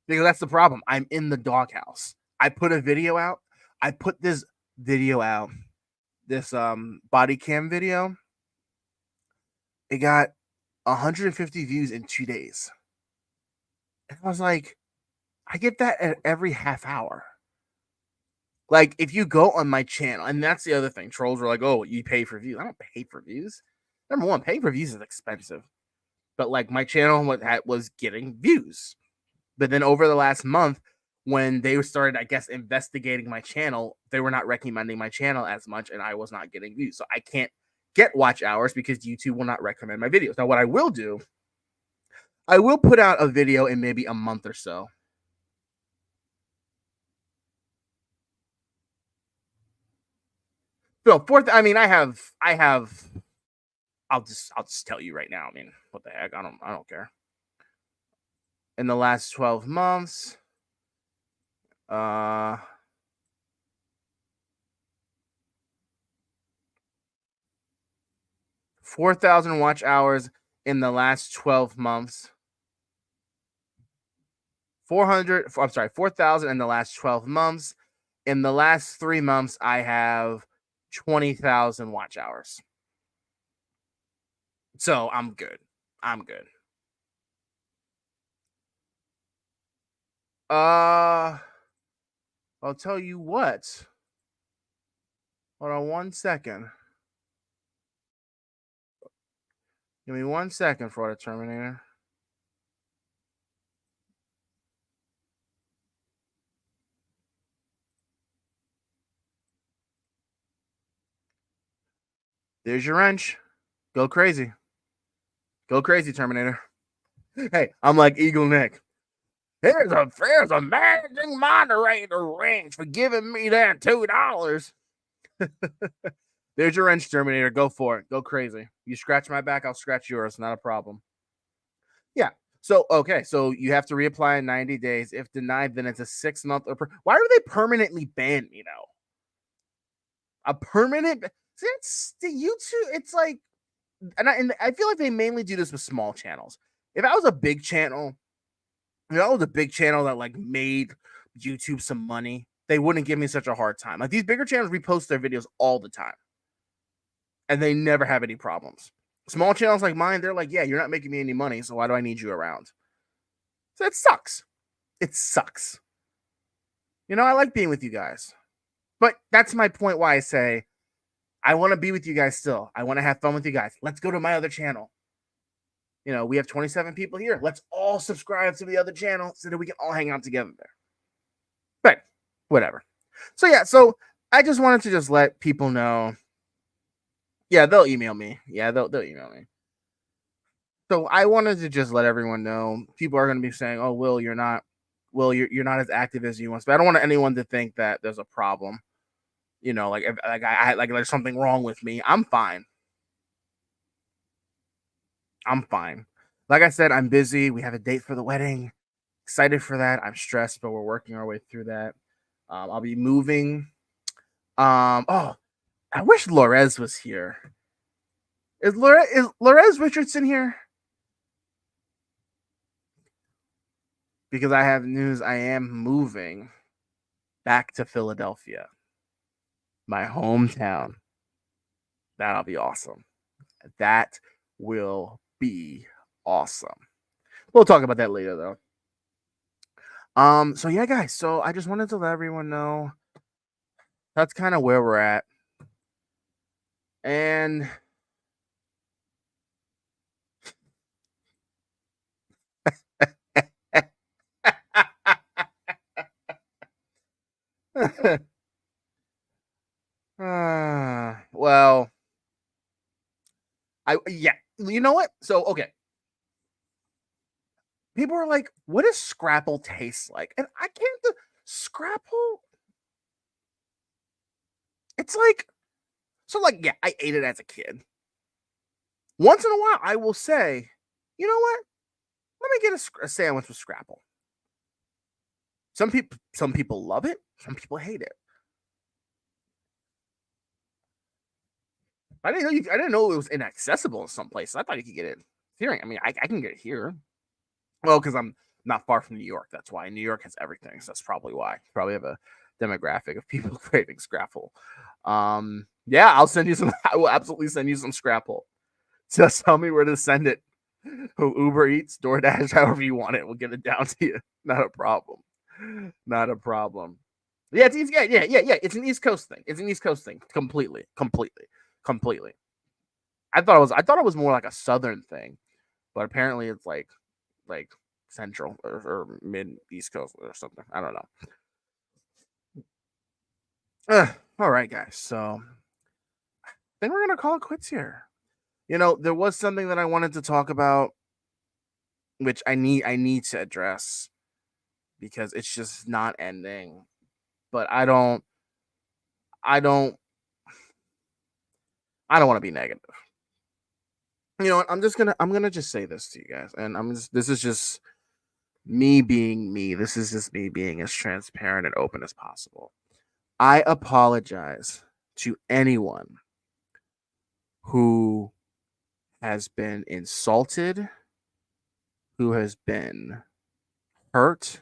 Because that's the problem. I'm in the doghouse. I put a video out. I put this video out. This body cam video. it got 150 views in 2 days. And I was like, I get that at every half hour. Like, if you go on my channel, and that's the other thing, trolls were like, oh, you pay for views. I don't pay for views. Number one, paying for views is expensive. But like, my channel was getting views. But then over the last month, when they started, I guess, investigating my channel, they were not recommending my channel as much, and I was not getting views. So I can't get watch hours because YouTube will not recommend my videos. Now, what I will do, I will put out a video in maybe a month or so. So fourth, I mean, I have. I'll just tell you right now. I mean, what the heck? I don't care. In the last 12 months, 4,000 watch hours in the last 12 months. 4,000 in the last 12 months. In the last 3 months, I have 20,000 watch hours. So I'm good. I'll tell you what. Hold on 1 second. Give me 1 second for the Terminator. There's your wrench. Go crazy. Go crazy, Terminator. Hey, I'm like Eagle Nick. There's a managing moderator wrench for giving me that $2. There's your wrench, Terminator. Go for it. Go crazy. You scratch my back, I'll scratch yours. Not a problem. Yeah. So, okay. So you have to reapply in 90 days. If denied, then it's a 6 month. Why would they permanently ban me now? A permanent. See, it's the YouTube. It's like, and I feel like they mainly do this with small channels. If I was a big channel, if I was a big channel that like made YouTube some money, they wouldn't give me such a hard time. Like these bigger channels repost their videos all the time, and they never have any problems. Small channels like mine, they're like, yeah, you're not making me any money, so why do I need you around? So it sucks. It sucks. You know, I like being with you guys. But that's my point why I say I want to be with you guys still. I want to have fun with you guys. Let's go to my other channel. You know, we have 27 people here. Let's all subscribe to the other channel so that we can all hang out together there. But whatever. So yeah, so I just wanted to just let people know. Yeah, they'll email me. Yeah, they'll email me. So I wanted to just let everyone know. People are going to be saying, "Oh, Will, you're not as active as you want." But I don't want anyone to think that there's a problem. You know, like there's something wrong with me. I'm fine. Like I said, I'm busy. We have a date for the wedding. Excited for that. I'm stressed, but we're working our way through that. I'll be moving. Oh, I wish Lorez was here. Is Lorez Richardson here? Because I have news. I am moving back to Philadelphia, my hometown. That'll be awesome. That will be awesome. We'll talk about that later, though. So yeah, guys. So I just wanted to let everyone know that's kind of where we're at, and well, you know what? So okay. People are like, what does Scrapple taste like? And I can't Scrapple. It's like, so like, yeah, I ate it as a kid. Once in a while, I will say, you know what? Let me get a sandwich with Scrapple. Some people love it. Some people hate it. I didn't know it was inaccessible in some places. I thought you could get it here. I mean, I can get it here. Well, because I'm not far from New York. That's why New York has everything. So that's probably why. Probably have a demographic of people craving Scrapple. Yeah, I'll send you some. I will absolutely send you some Scrapple. Just tell me where to send it. Uber Eats, DoorDash, however you want it, we'll get it down to you. Not a problem. Not a problem. Yeah, it's yeah. It's an East Coast thing. It's an East Coast thing. Completely. I thought it was more like a Southern thing, but apparently it's like Central or mid East Coast or something. I don't know. All right, guys. So I think we're gonna call it quits here. There was something that I wanted to talk about, which I need to address because it's just not ending. But I don't want to be negative. You know what? I'm gonna just say this to you guys, and this is just me being me. This is just me being as transparent and open as possible. I apologize to anyone who has been insulted, who has been hurt,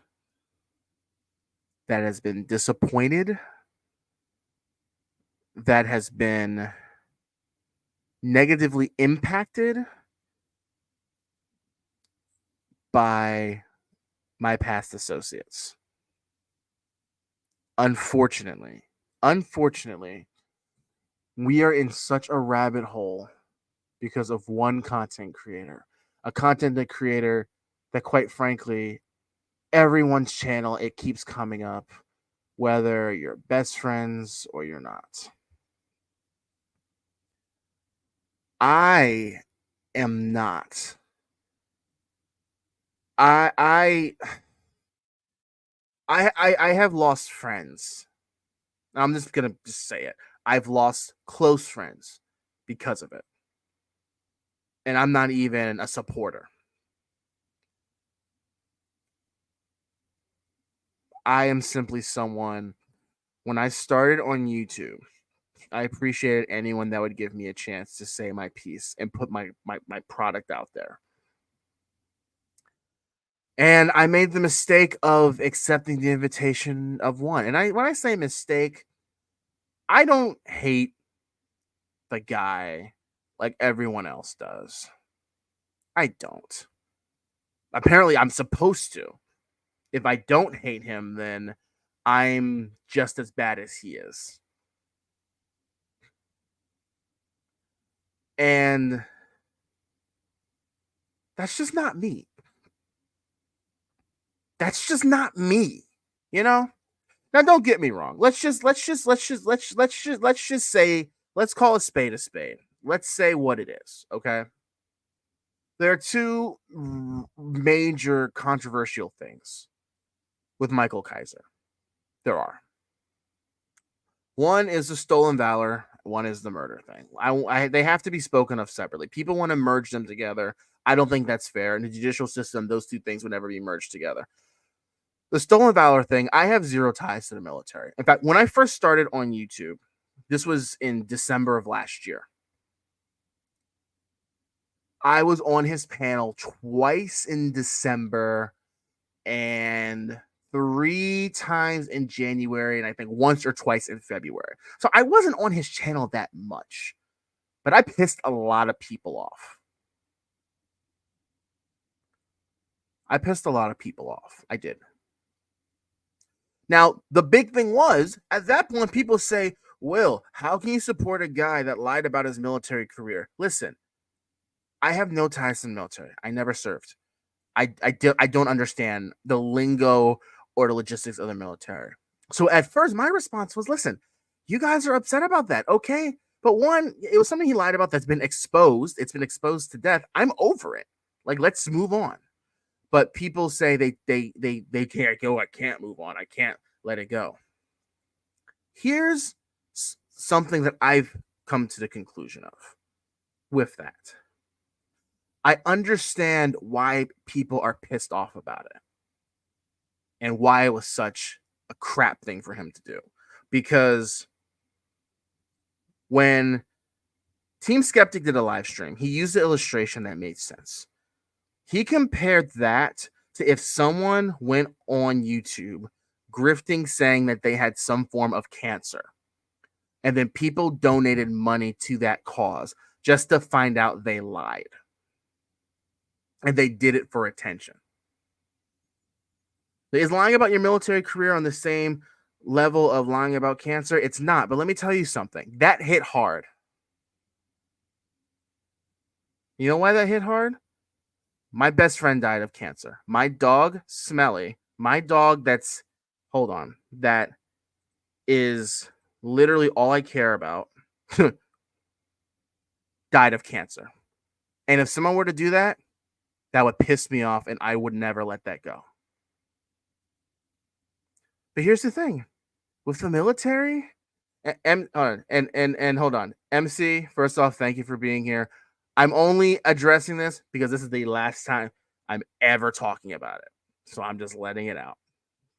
that has been disappointed, that has been negatively impacted by my past associates. Unfortunately, we are in such a rabbit hole because of one content creator, a content creator that, quite frankly, everyone's channel, it keeps coming up, whether you're best friends or you're not. I am not. I have lost friends. I'm just gonna say it. I've lost close friends because of it. And I'm not even a supporter. I am simply someone, when I started on YouTube, I appreciated anyone that would give me a chance to say my piece and put my product out there. And I made the mistake of accepting the invitation of one. And when I say mistake, I don't hate the guy like everyone else does. I don't. Apparently, I'm supposed to. If I don't hate him, then I'm just as bad as he is. And that's just not me. That's just not me, Now, don't get me wrong. Let's just say, let's call a spade a spade. Let's say what it is, okay? There are two major controversial things with Michael Kaiser. There are. One is the stolen valor. One is the murder thing. They have to be spoken of separately. People want to merge them together. I don't think that's fair. In the judicial system, those two things would never be merged together. The stolen valor thing, I have zero ties to the military. In fact, when I first started on YouTube, this was in December of last year, I was on his panel twice in December and 3 times in January, and I think once or twice in February. So I wasn't on his channel that much, but I pissed a lot of people off. I did. Now, the big thing was, at that point, people say, Will, how can you support a guy that lied about his military career? Listen, I have no ties to the military. I never served. I don't understand the lingo or the logistics of the military. So at first, my response was, listen, you guys are upset about that, okay? But one, it was something he lied about that's been exposed. It's been exposed to death. I'm over it. Like, let's move on. But people say they can't go. I can't move on. I can't let it go. Here's something that I've come to the conclusion of with that. I understand why people are pissed off about it and why it was such a crap thing for him to do. Because when Team Skeptic did a live stream, he used the illustration that made sense. He compared that to if someone went on YouTube grifting, saying that they had some form of cancer, and then people donated money to that cause. just to find out they lied. And they did it for attention. Is lying about your military career on the same level of lying about cancer? It's not. But let me tell you something. That hit hard. You know why that hit hard? My best friend died of cancer. My dog, Smelly, my dog that is literally all I care about, died of cancer. And if someone were to do that, that would piss me off, and I would never let that go. But here's the thing. With the military, and hold on. MC, first off, thank you for being here. I'm only addressing this because this is the last time I'm ever talking about it. So I'm just letting it out.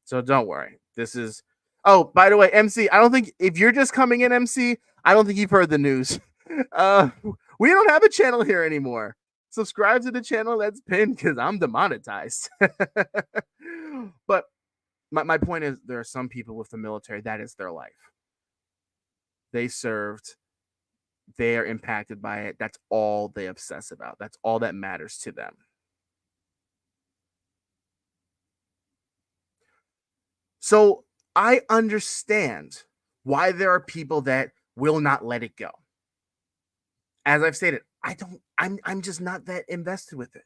So don't worry. This is... Oh, by the way, MC, I don't think... If you're just coming in, MC, I don't think you've heard the news. We don't have a channel here anymore. Subscribe to the channel that's pinned because I'm demonetized. But my point is, there are some people with the military, that is their life. They served. They are impacted by it. That's all they obsess about. That's all that matters to them. So I understand why there are people that will not let it go. As I've stated, I'm just not that invested with it.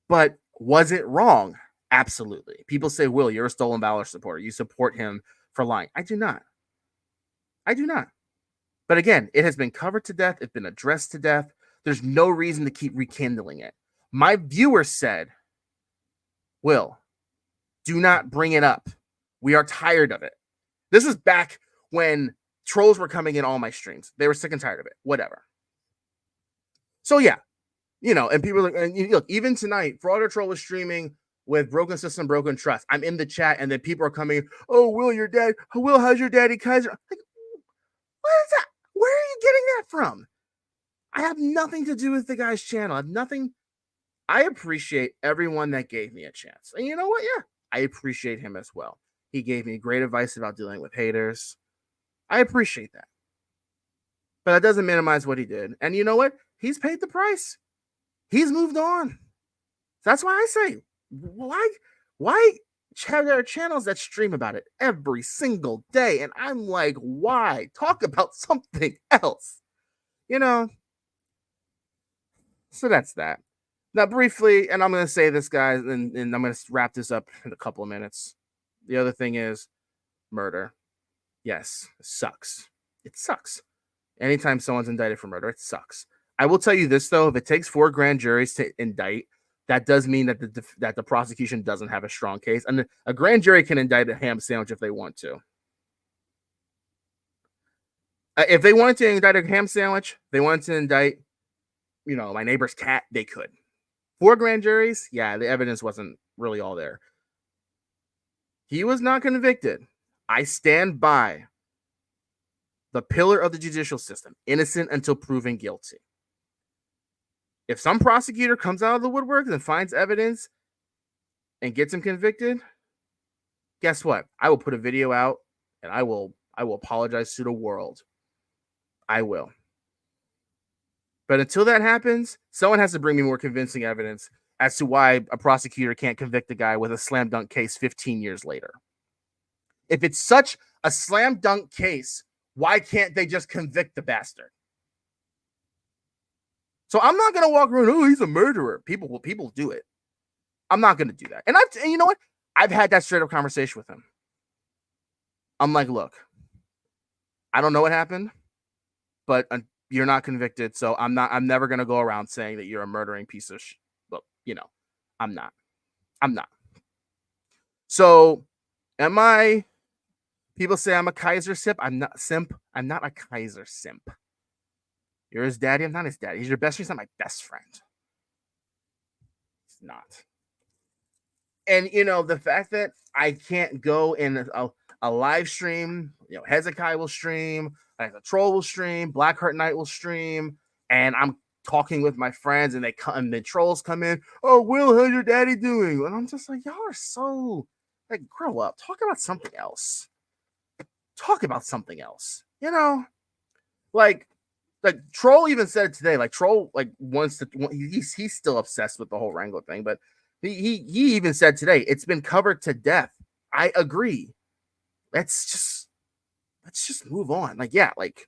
But was it wrong? Absolutely. People say, Will, you're a stolen valor supporter. You support him for lying. I do not. But again, it has been covered to death. It's been addressed to death. There's no reason to keep rekindling it. My viewer said, Will, do not bring it up. We are tired of it. This is back when trolls were coming in all my streams. They were sick and tired of it. Whatever. So yeah, and people are like, look, even tonight, Fraud or Troll was streaming with Broken System, Broken Trust. I'm in the chat, and then people are coming, oh, Will, your dad, Will, how's your daddy Kaiser? Like, what is that? Where are you getting that from? I have nothing to do with the guy's channel. I have nothing. I appreciate everyone that gave me a chance. And you know what? Yeah, I appreciate him as well. He gave me great advice about dealing with haters. I appreciate that. But that doesn't minimize what he did. And you know what? He's paid the price. He's moved on. That's why I say, why there are channels that stream about it every single day? And I'm like, why? Talk about something else. So that's that. Now, briefly, and I'm going to say this, guys, and I'm going to wrap this up in a couple of minutes. The other thing is murder. Yes, it sucks. It sucks. Anytime someone's indicted for murder, it sucks. I will tell you this, though. If it takes 4 grand juries to indict, that does mean that the prosecution doesn't have a strong case. And a grand jury can indict a ham sandwich if they want to. If they wanted to indict a ham sandwich, they wanted to indict, my neighbor's cat, they could. 4 grand juries, yeah, the evidence wasn't really all there. He was not convicted. I stand by the pillar of the judicial system, innocent until proven guilty. If some prosecutor comes out of the woodwork and finds evidence and gets him convicted, guess what? I will put a video out and I will apologize to the world. I will. But until that happens, someone has to bring me more convincing evidence as to why a prosecutor can't convict a guy with a slam dunk case 15 years later. If it's such a slam dunk case, why can't they just convict the bastard? So I'm not going to walk around, oh, he's a murderer. People do it. I'm not going to do that. And you know what? I've had that straight up conversation with him. I'm like, look, I don't know what happened, but you're not convicted. So I'm never going to go around saying that you're a murdering piece of shit. But, I'm not. So am I? People say I'm a Kaiser simp. I'm not simp. I'm not a Kaiser simp. You're his daddy. I'm not his daddy. He's your best friend. He's not my best friend. He's not. And, the fact that I can't go in a live stream, Hezekiah will stream, a troll will stream, Blackheart Knight will stream, and I'm talking with my friends, and the trolls come in. Oh, Will, how's your daddy doing? And I'm just like, y'all are so, grow up. Talk about something else. like Troll even said it today. Like Troll like wants to. He's still obsessed with the whole Wrangler thing, but he even said today it's been covered to death. I agree. Let's just move on. Like yeah, like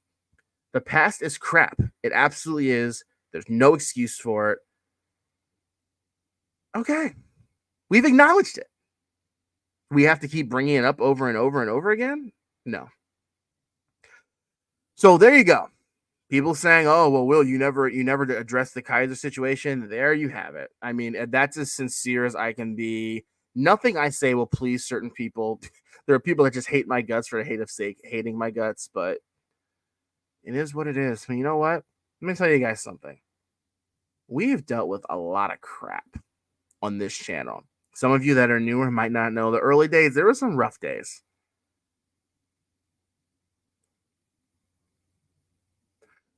the past is crap. It absolutely is. There's no excuse for it. Okay, we've acknowledged it. We have to keep bringing it up over and over and over again? No. So there you go. People saying, "Oh, well, Will, you never addressed the Kaiser situation." There you have it. I mean, that's as sincere as I can be. Nothing I say will please certain people. There are people that just hate my guts for the hate of sake, hating my guts, but it is what it is. But you know what? Let me tell you guys something. We've dealt with a lot of crap on this channel. Some of you that are newer might not know the early days. There were some rough days.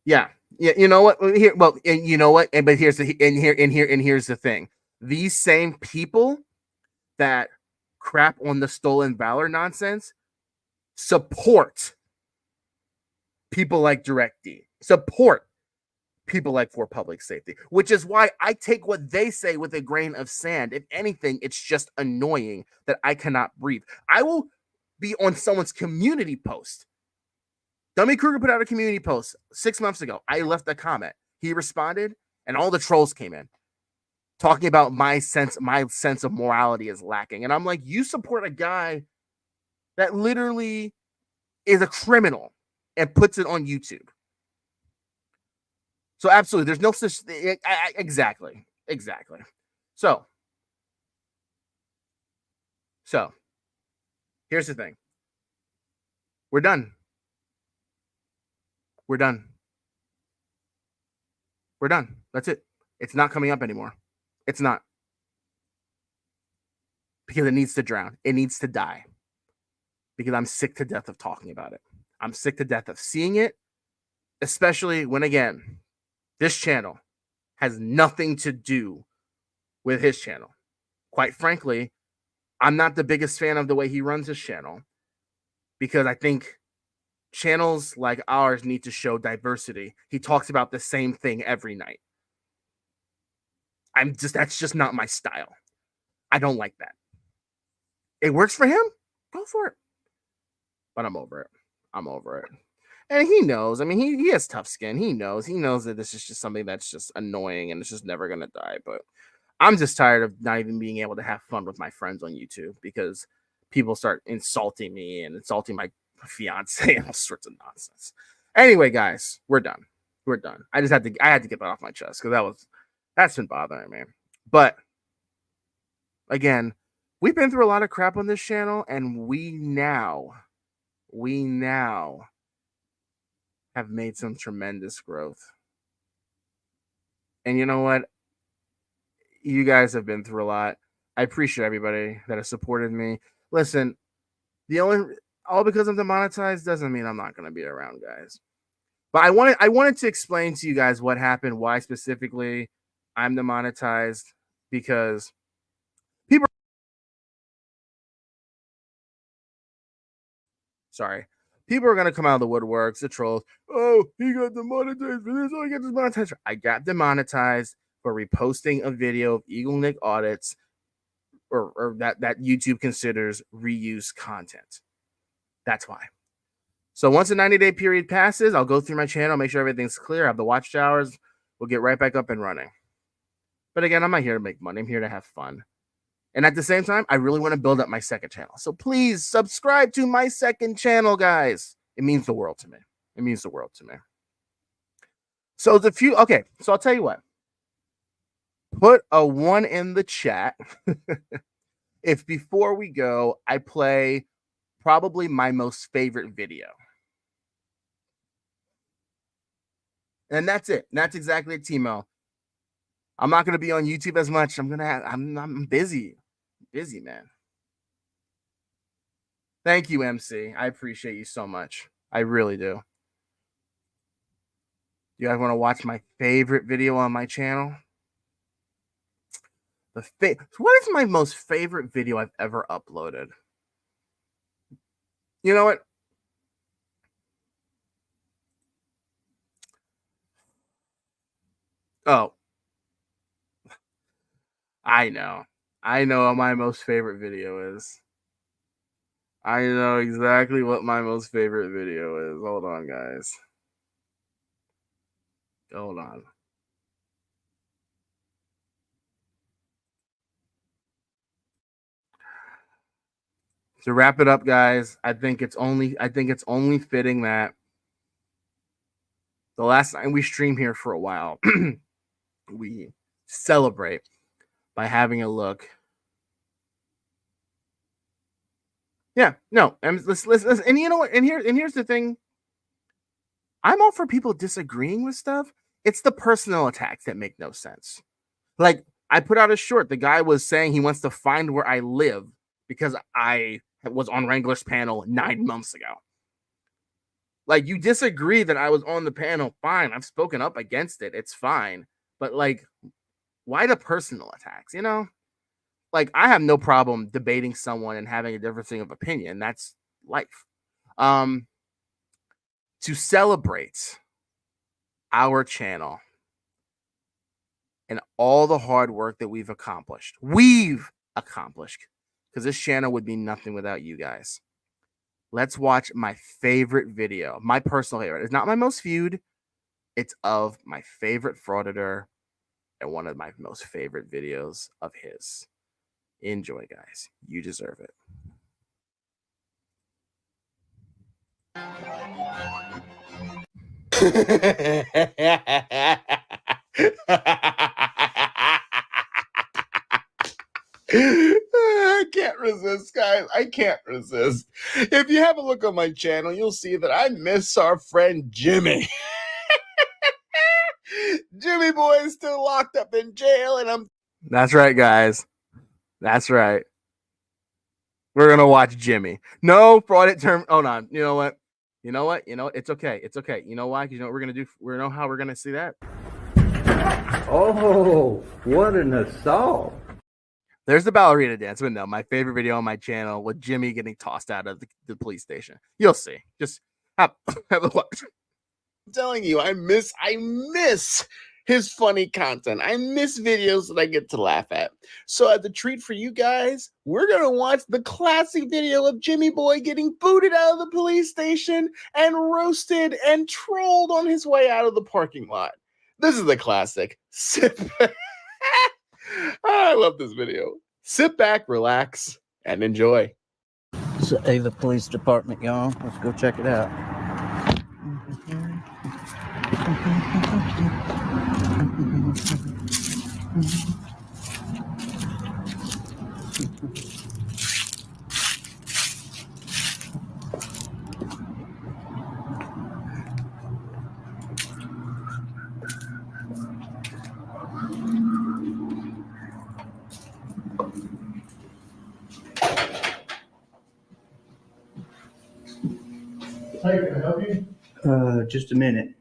Yeah. You know what? Here, well, and you know what? And but here's the thing. These same people that crap on the stolen valor nonsense support people like DirectD. Support people like For Public Safety, which is why I take what they say with a grain of sand. If anything, it's just annoying that I cannot breathe. I will be on someone's community post. Dummy Kruger put out a community post 6 months ago. I left a comment. He responded, and all the trolls came in talking about my sense of morality is lacking. And I'm like, you support a guy that literally is a criminal and puts it on YouTube. So absolutely, there's no such thing. Exactly. So here's the thing. We're done. That's it. It's not coming up anymore. It's not. Because it needs to drown. It needs to die. Because I'm sick to death of talking about it. I'm sick to death of seeing it, especially when, again, this channel has nothing to do with his channel. Quite frankly, I'm not the biggest fan of the way he runs his channel because I think channels like ours need to show diversity. He talks about the same thing every night. That's just not my style. I don't like that. It works for him. Go for it. But I'm over it. And he knows. I mean, he has tough skin. He knows that this is just something that's just annoying and it's just never going to die. But I'm just tired of not even being able to have fun with my friends on YouTube because people start insulting me and insulting my fiance and all sorts of nonsense. Anyway, guys, we're done. I had to get that off my chest because that's been bothering me. But again, we've been through a lot of crap on this channel, and we now have made some tremendous growth. And you know what? You guys have been through a lot. I appreciate everybody that has supported me. Listen, all because I'm demonetized doesn't mean I'm not going to be around, guys. But I wanted to explain to you guys what happened, why specifically I'm demonetized, because people are going to come out of the woodworks, the trolls. Oh, he got demonetized for this. Oh, he got demonetized. I got demonetized for reposting a video of Eagle Nick audits or that YouTube considers reuse content. That's why. So once the 90-day period passes, I'll go through my channel, make sure everything's clear. I have the watch hours. We'll get right back up and running. But again, I'm not here to make money. I'm here to have fun. And at the same time, I really want to build up my second channel. So please subscribe to my second channel, guys. It means the world to me. So so I'll tell you what. Put a 1 in the chat if before we go, I play probably my most favorite video. And that's it. That's exactly it, Timo. I'm not going to be on YouTube as much. I'm busy. Busy, man. Thank you, MC. I appreciate you so much. I really do. You guys want to watch my favorite video on my channel? What is my most favorite video I've ever uploaded? You know what? Oh, I know. I know what my most favorite video is. I know exactly what my most favorite video is. Hold on, guys. Hold on. To wrap it up, guys, I think it's only fitting that the last time we stream here for a while, we celebrate by having a look. Yeah, no, and listen, and you know what? And here's the thing. I'm all for people disagreeing with stuff. It's the personal attacks that make no sense. Like, I put out a short. The guy was saying he wants to find where I live because I was on Wrangler's panel 9 months ago. Like, you disagree that I was on the panel, fine. I've spoken up against it. It's fine. But, like, why the personal attacks, you know? Like, I have no problem debating someone and having a difference of opinion. That's life. To celebrate our channel and all the hard work that we've accomplished, because this channel would be nothing without you guys. Let's watch my favorite video, my personal favorite. It's not my most viewed. It's of my favorite frauditor and one of my most favorite videos of his. Enjoy, guys. You deserve it. I can't resist, guys. I can't resist. If you have a look on my channel, you'll see that I miss our friend Jimmy. Jimmy boy is still locked up in jail, and That's right, guys. That's right. We're gonna watch Jimmy. No fraud term. Hold on. You know what? It's okay. It's okay. You know why? Because you know what we're gonna do. We know how we're gonna see that. Oh, what an assault! There's the ballerina dance window. My favorite video on my channel with Jimmy getting tossed out of the police station. You'll see. Just have a watch. I'm telling you, I miss his funny content. I miss videos that I get to laugh at. So as a treat for you guys, we're going to watch the classic video of Jimmy Boy getting booted out of the police station and roasted and trolled on his way out of the parking lot. This is the classic. I love this video. Sit back, relax, and enjoy. It's the Ava Police Department, y'all. Let's go check it out. Hey, can I help you? Just a minute.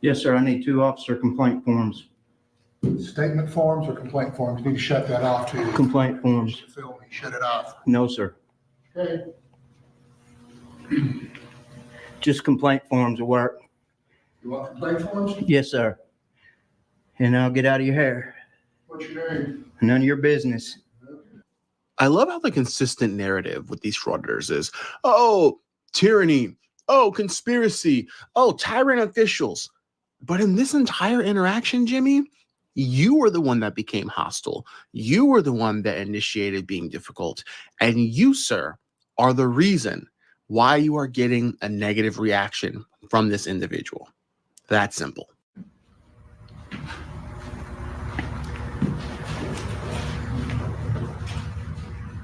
Yes, sir. I need 2 officer complaint forms. Statement forms or complaint forms? You need to shut that off too. Complaint forms. Phil, me, shut it off. No, sir. Okay. Just complaint forms will work. You want complaint forms? Yes, sir. And I'll get out of your hair. What's your name? None of your business. I love how the consistent narrative with these frauditors is, oh, tyranny, oh, conspiracy, oh, tyrant officials. But in this entire interaction, Jimmy, you were the one that became hostile. You were the one that initiated being difficult. And you, sir, are the reason why you are getting a negative reaction from this individual. That simple.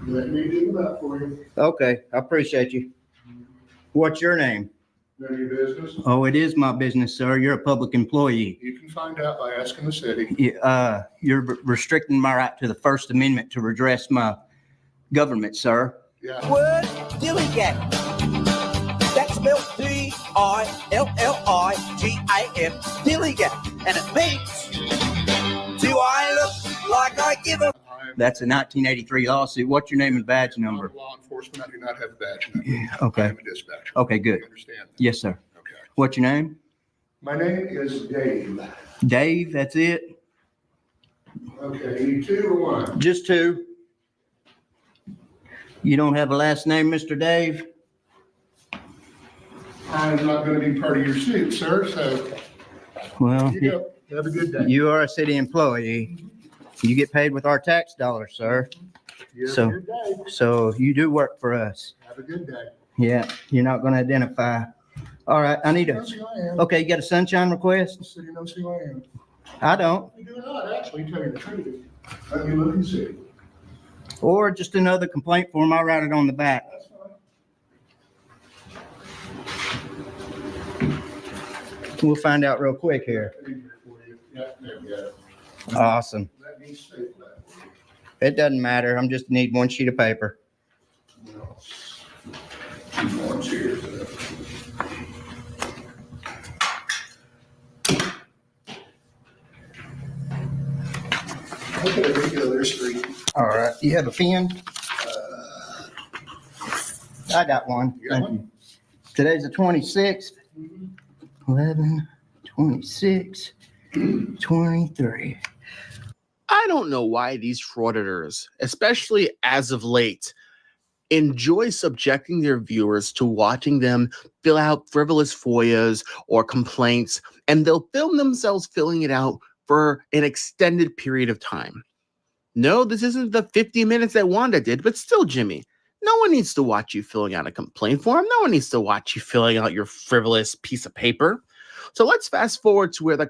Let me do that for you. Okay, I appreciate you. What's your name? None of your business. Oh, it is my business, sir. You're a public employee. You can find out by asking the city. You're restricting my right to the First Amendment to redress my government, sir. Yeah. Word delegate. That's spelled D-I-L-L-I-G-A-F. Delegate. And it means, do I look like I give a... That's a 1983 lawsuit. What's your name and badge number? Law enforcement, I do not have a badge number. Yeah, I okay. am a dispatcher. Okay, good. You understand that? Yes, sir. Okay. What's your name? My name is Dave. Dave, that's it? Okay, you need 2 or 1? Just 2? You don't have a last name, Mr. Dave? I'm not going to be part of your suit, sir, so Well, you go. Have a good day. you are a city employee. You get paid with our tax dollars, sir. You have So- a good day. So you do work for us. Have a good day. Yeah, you're not going to identify. All right, I need You a, know who I am. okay, you got a sunshine request? The city knows who I am. I don't. You do not, actually, tell you the truth. Let me look and see. Or just another complaint form. I'll write it on the back. That's fine. We'll find out real quick here. Put it here for you. Yeah, there we go. Awesome. Let me staple that for you. It doesn't matter. I'm just need one sheet of paper. Well, 2 more cheers. Okay, there you go. There's 3. All right. You have a pen? I got one. You got Thank one? you. Today's the 26th. 11, 26, 23. I don't know why these frauditors, especially as of late, enjoy subjecting their viewers to watching them fill out frivolous FOIAs or complaints, and they'll film themselves filling it out for an extended period of time. No, this isn't the 50 minutes that Wanda did, but still, Jimmy, no one needs to watch you filling out a complaint form. No one needs to watch you filling out your frivolous piece of paper. So let's fast forward to where the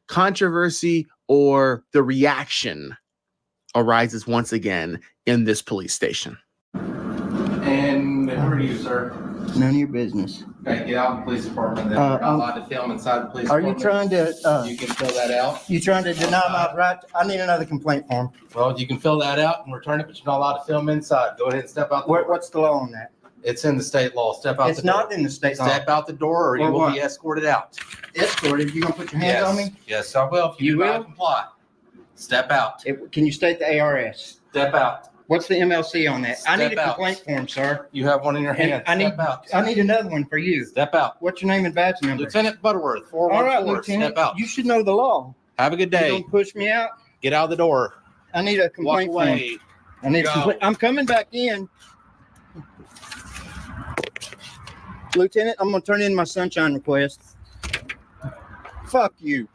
controversy or the reaction arises once again in this police station. And who are you, sir? None of your business. Okay, get out of the police department then. We're not allowed to film inside the police Are department. you trying to, You can fill that out. you trying to deny my right? I need another complaint form. Well, you can fill that out and return it, but you're not allowed to film inside. Go ahead and step out the door. What's the law on that? It's in the state law. Step out the It's door. not in the state law. Step out the door or you Or will what? be escorted out. Escorted, you gonna put your hands on me? Yes, I will. If you You do not will? comply. Step out. Can you state the ARS? Step out. What's the MLC on that? I need a Step out. complaint form, sir. You have one in your hand. I need, Step out. I need another one for you. Step out. What's your name and badge number? Lieutenant Butterworth, All right, 414. Lieutenant, Step out. you should know the law. Have a good You day. don't push me out. Get out of the door. I need a Walk complaint form. away. I need a Go. complaint. I'm coming back in. Lieutenant, I'm gonna turn in my sunshine request. Fuck you.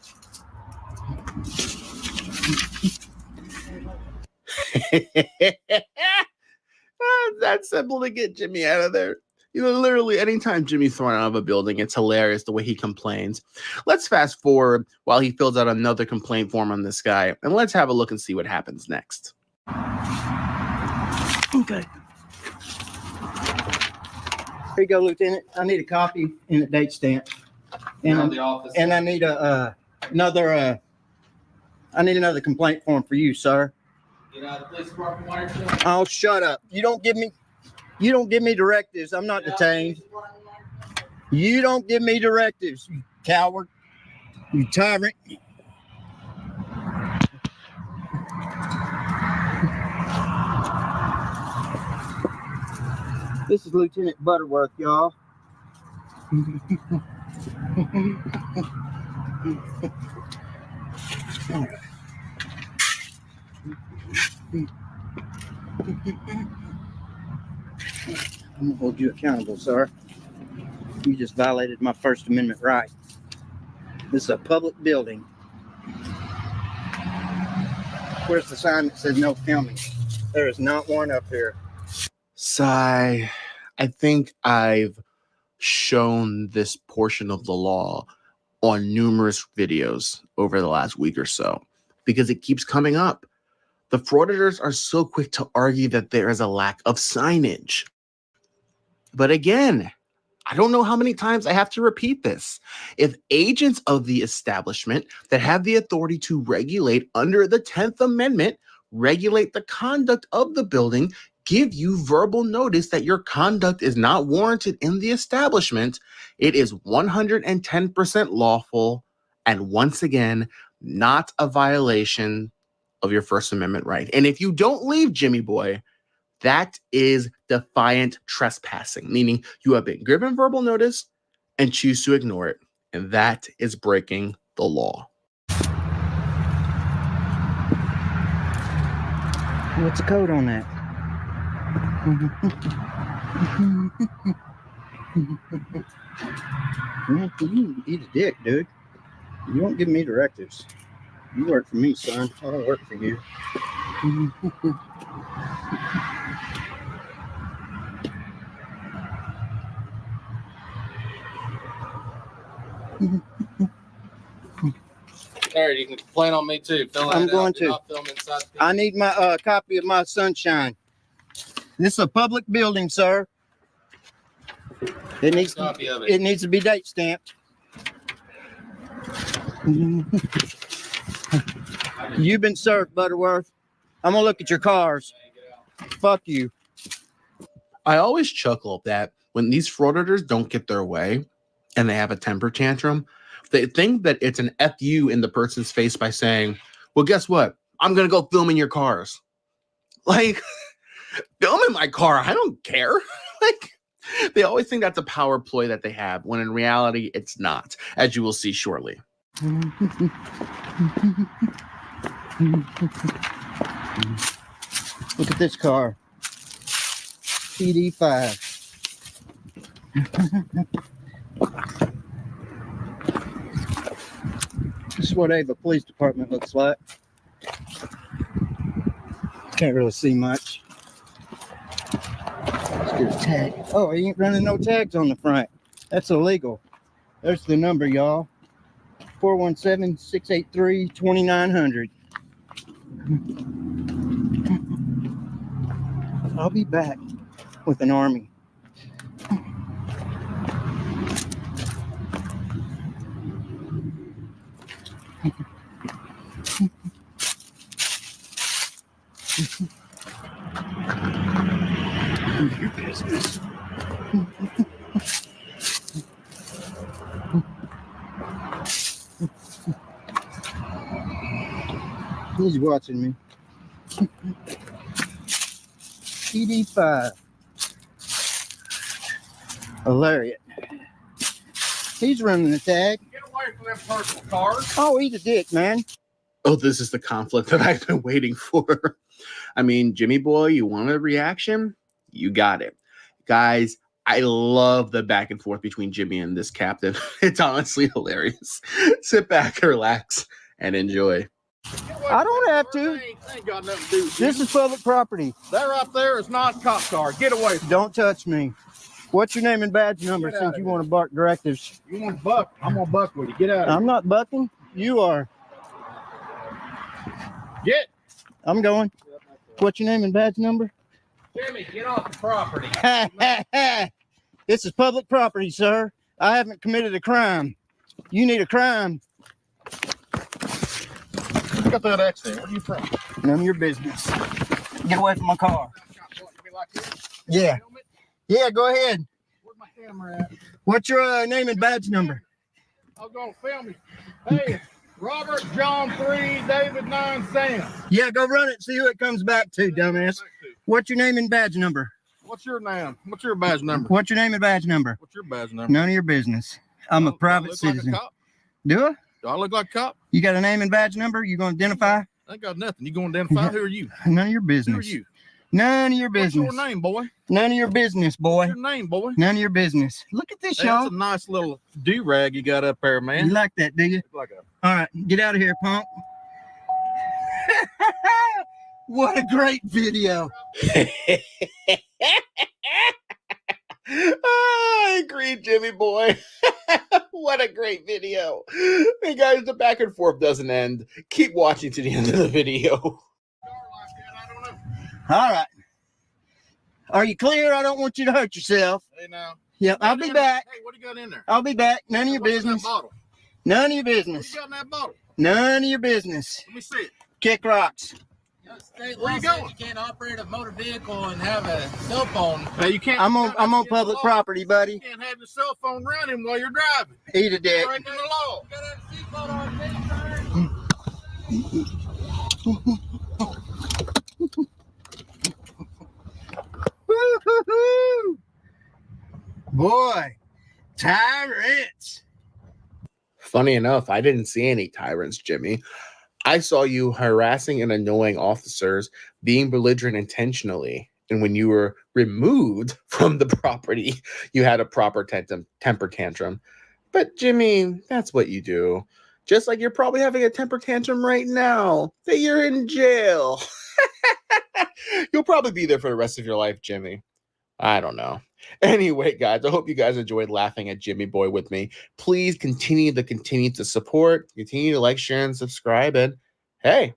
That's simple to get Jimmy out of there. You know, literally anytime Jimmy's thrown out of a building, it's hilarious the way he complains. Let's fast forward while he fills out another complaint form on this guy, and let's have a look and see what happens next. Okay. Here you go, Lieutenant. I need a copy and a date stamp. Get out of And, the office. and I need another complaint form for you, sir. Get out of the police department while you're still. Oh, shut up. You don't give me directives. I'm not detained. You don't give me directives, you coward. You tyrant. This is Lieutenant Butterworth, y'all. I'm gonna hold you accountable, sir. You just violated my First Amendment right. This is a public building. Where's the sign that says no filming? There is not one up here. Sigh. I think I've shown this portion of the law on numerous videos over the last week or so because it keeps coming up. The frauditors are so quick to argue that there is a lack of signage. But again, I don't know how many times I have to repeat this. If agents of the establishment that have the authority to regulate under the 10th Amendment regulate the conduct of the building, give you verbal notice that your conduct is not warranted in the establishment, it is 110% lawful and once again, not a violation of your First Amendment right. And if you don't leave, Jimmy boy, that is defiant trespassing, meaning you have been given verbal notice and choose to ignore it. And that is breaking the law. What's the code on that? You eat a dick, dude. You don't give me directives. You work for me, son. I don't work for you. Alright, you can complain on me too. Fill I'm that going out. Do to. not film inside the I need my copy of my sunshine. This is a public building, sir. It needs copy of it. it needs to be date stamped. You've been served, Butterworth. I'm gonna look at your cars. Fuck you. I always chuckle that when these frauditors don't get their way and they have a temper tantrum, they think that it's an FU in the person's face by saying, well, guess what? I'm going to go film in your cars. Like, film in my car. I don't care. Like, they always think that's a power ploy that they have, when in reality, it's not, as you will see shortly. Look at this car. PD5. This is what Ava Police Department looks like. Can't really see much. Let's get a tag. Oh, he ain't running no tags on the front. That's illegal. There's the number, y'all. 417-683-2900. I'll be back with an army. Your business. He's watching me. PD5. Hilarious. He's running the tag. Get away from them personal cars. Oh, eat a dick, man. Oh, this is the conflict that I've been waiting for. I mean, Jimmy boy, you want a reaction? You got it. Guys, I love the back and forth between Jimmy and this captain. It's honestly hilarious. Sit back, relax, and enjoy. I don't have to. Ain't got nothing to do with This is public property. That right there is not a cop car. Get away. Don't touch me. What's your name and badge number Get out since of you here. want to bark directives? You want to buck? I'm gonna buck with you. Get out of I'm not bucking. You are. here. Get. I'm going. What's your name and badge number? Jimmy, get off the property. This is public property, sir. I haven't committed a crime. You need a crime. Look at that accident. Where are you from? None of your business. Get away from my car. Yeah. Yeah, go ahead. Where's my camera at? What's your name and badge number? I was gonna film you. Hey, Robert John 3, David 9, Sam. Yeah, go run it. See who it comes back to, dumbass. What's your name and badge number? What's your name? What's your badge number? What's your name and badge number? What's your badge number? None of your business. I'm a private citizen. Do I? Do I look like a cop? You got a name and badge number? You gonna identify? I ain't got nothing. You gonna identify? Who are you? None of your Who are business. you? None of your What's business. your name, boy? None of your business, boy. What's your name, boy? None of your business. Look at this, Hey, that's y'all. a nice little do-rag you got up there, man. You like that, do you? Like a All right, get out of here, punk. What a great video. I agree, Jimmy boy. What a great video. Hey guys, the back and forth doesn't end. Keep watching to the end of the video. All right. Are you clear? I don't want you to hurt yourself. Hey now. Yep, I'll be back. Hey, what do you got in there? I'll be back. None of your What's in that business. bottle? None of your What business. you got in that bottle? None of your business. Let me see it. Kick rocks. Where you going? You can't operate a motor vehicle and have a cell phone. Hey, you can't. I'm on that's against public the law. property, buddy. You can't have your cell phone running while you're driving. Eat a dick. Breaking the law. You gotta have a seatbelt on, Woo-hoo-hoo. Boy, tyrants. Funny enough, I didn't see any tyrants, Jimmy. I saw you harassing and annoying officers, being belligerent intentionally. And when you were removed from the property, you had a proper temper tantrum. But Jimmy, that's what you do. Just like you're probably having a temper tantrum right now that you're in jail. You'll probably be there for the rest of your life, Jimmy. I don't know. Anyway, guys, I hope you guys enjoyed laughing at Jimmy Boy with me. Please continue to support, continue to like, share, and subscribe. And hey,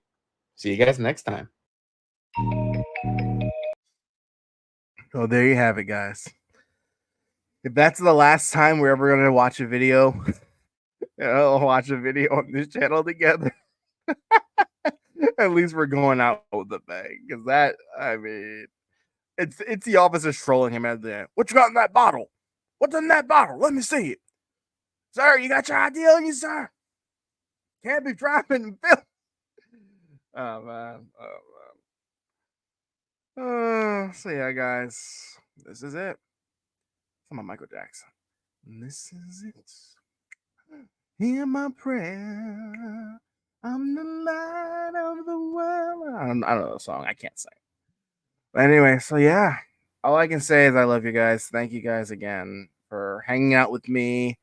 see you guys next time. Oh, there you have it, guys. If that's the last time we're ever going to watch a video, on this channel together, at least we're going out with a bang. Because that, I mean, it's the officers trolling him at the end. What you got in that bottle? What's in that bottle? Let me see it. Sir, you got your ID on you, sir? Can't be driving film. Oh, man. So yeah, guys, this is it. Come on, Michael Jackson. This is it. Hear my prayer. I'm the light of the world. I don't know the song. I can't sing. But anyway, so yeah, all I can say is I love you guys. Thank you guys again for hanging out with me.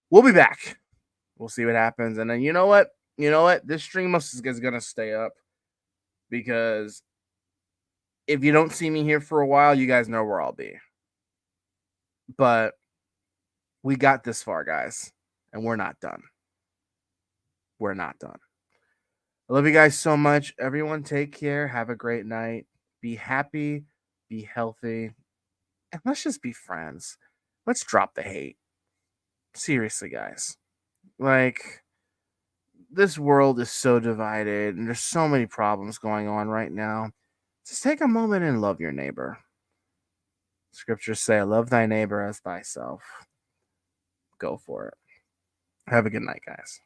We'll be back. We'll see what happens. And then you know what? This stream is going to stay up because if you don't see me here for a while, you guys know where I'll be. But we got this far, guys, and we're not done. We're not done. I love you guys so much. Everyone take care. Have a great night. Be happy. Be healthy. And let's just be friends. Let's drop the hate. Seriously, guys. Like, this world is so divided, and there's so many problems going on right now. Just take a moment and love your neighbor. Scriptures say, love thy neighbor as thyself. Go for it. Have a good night, guys.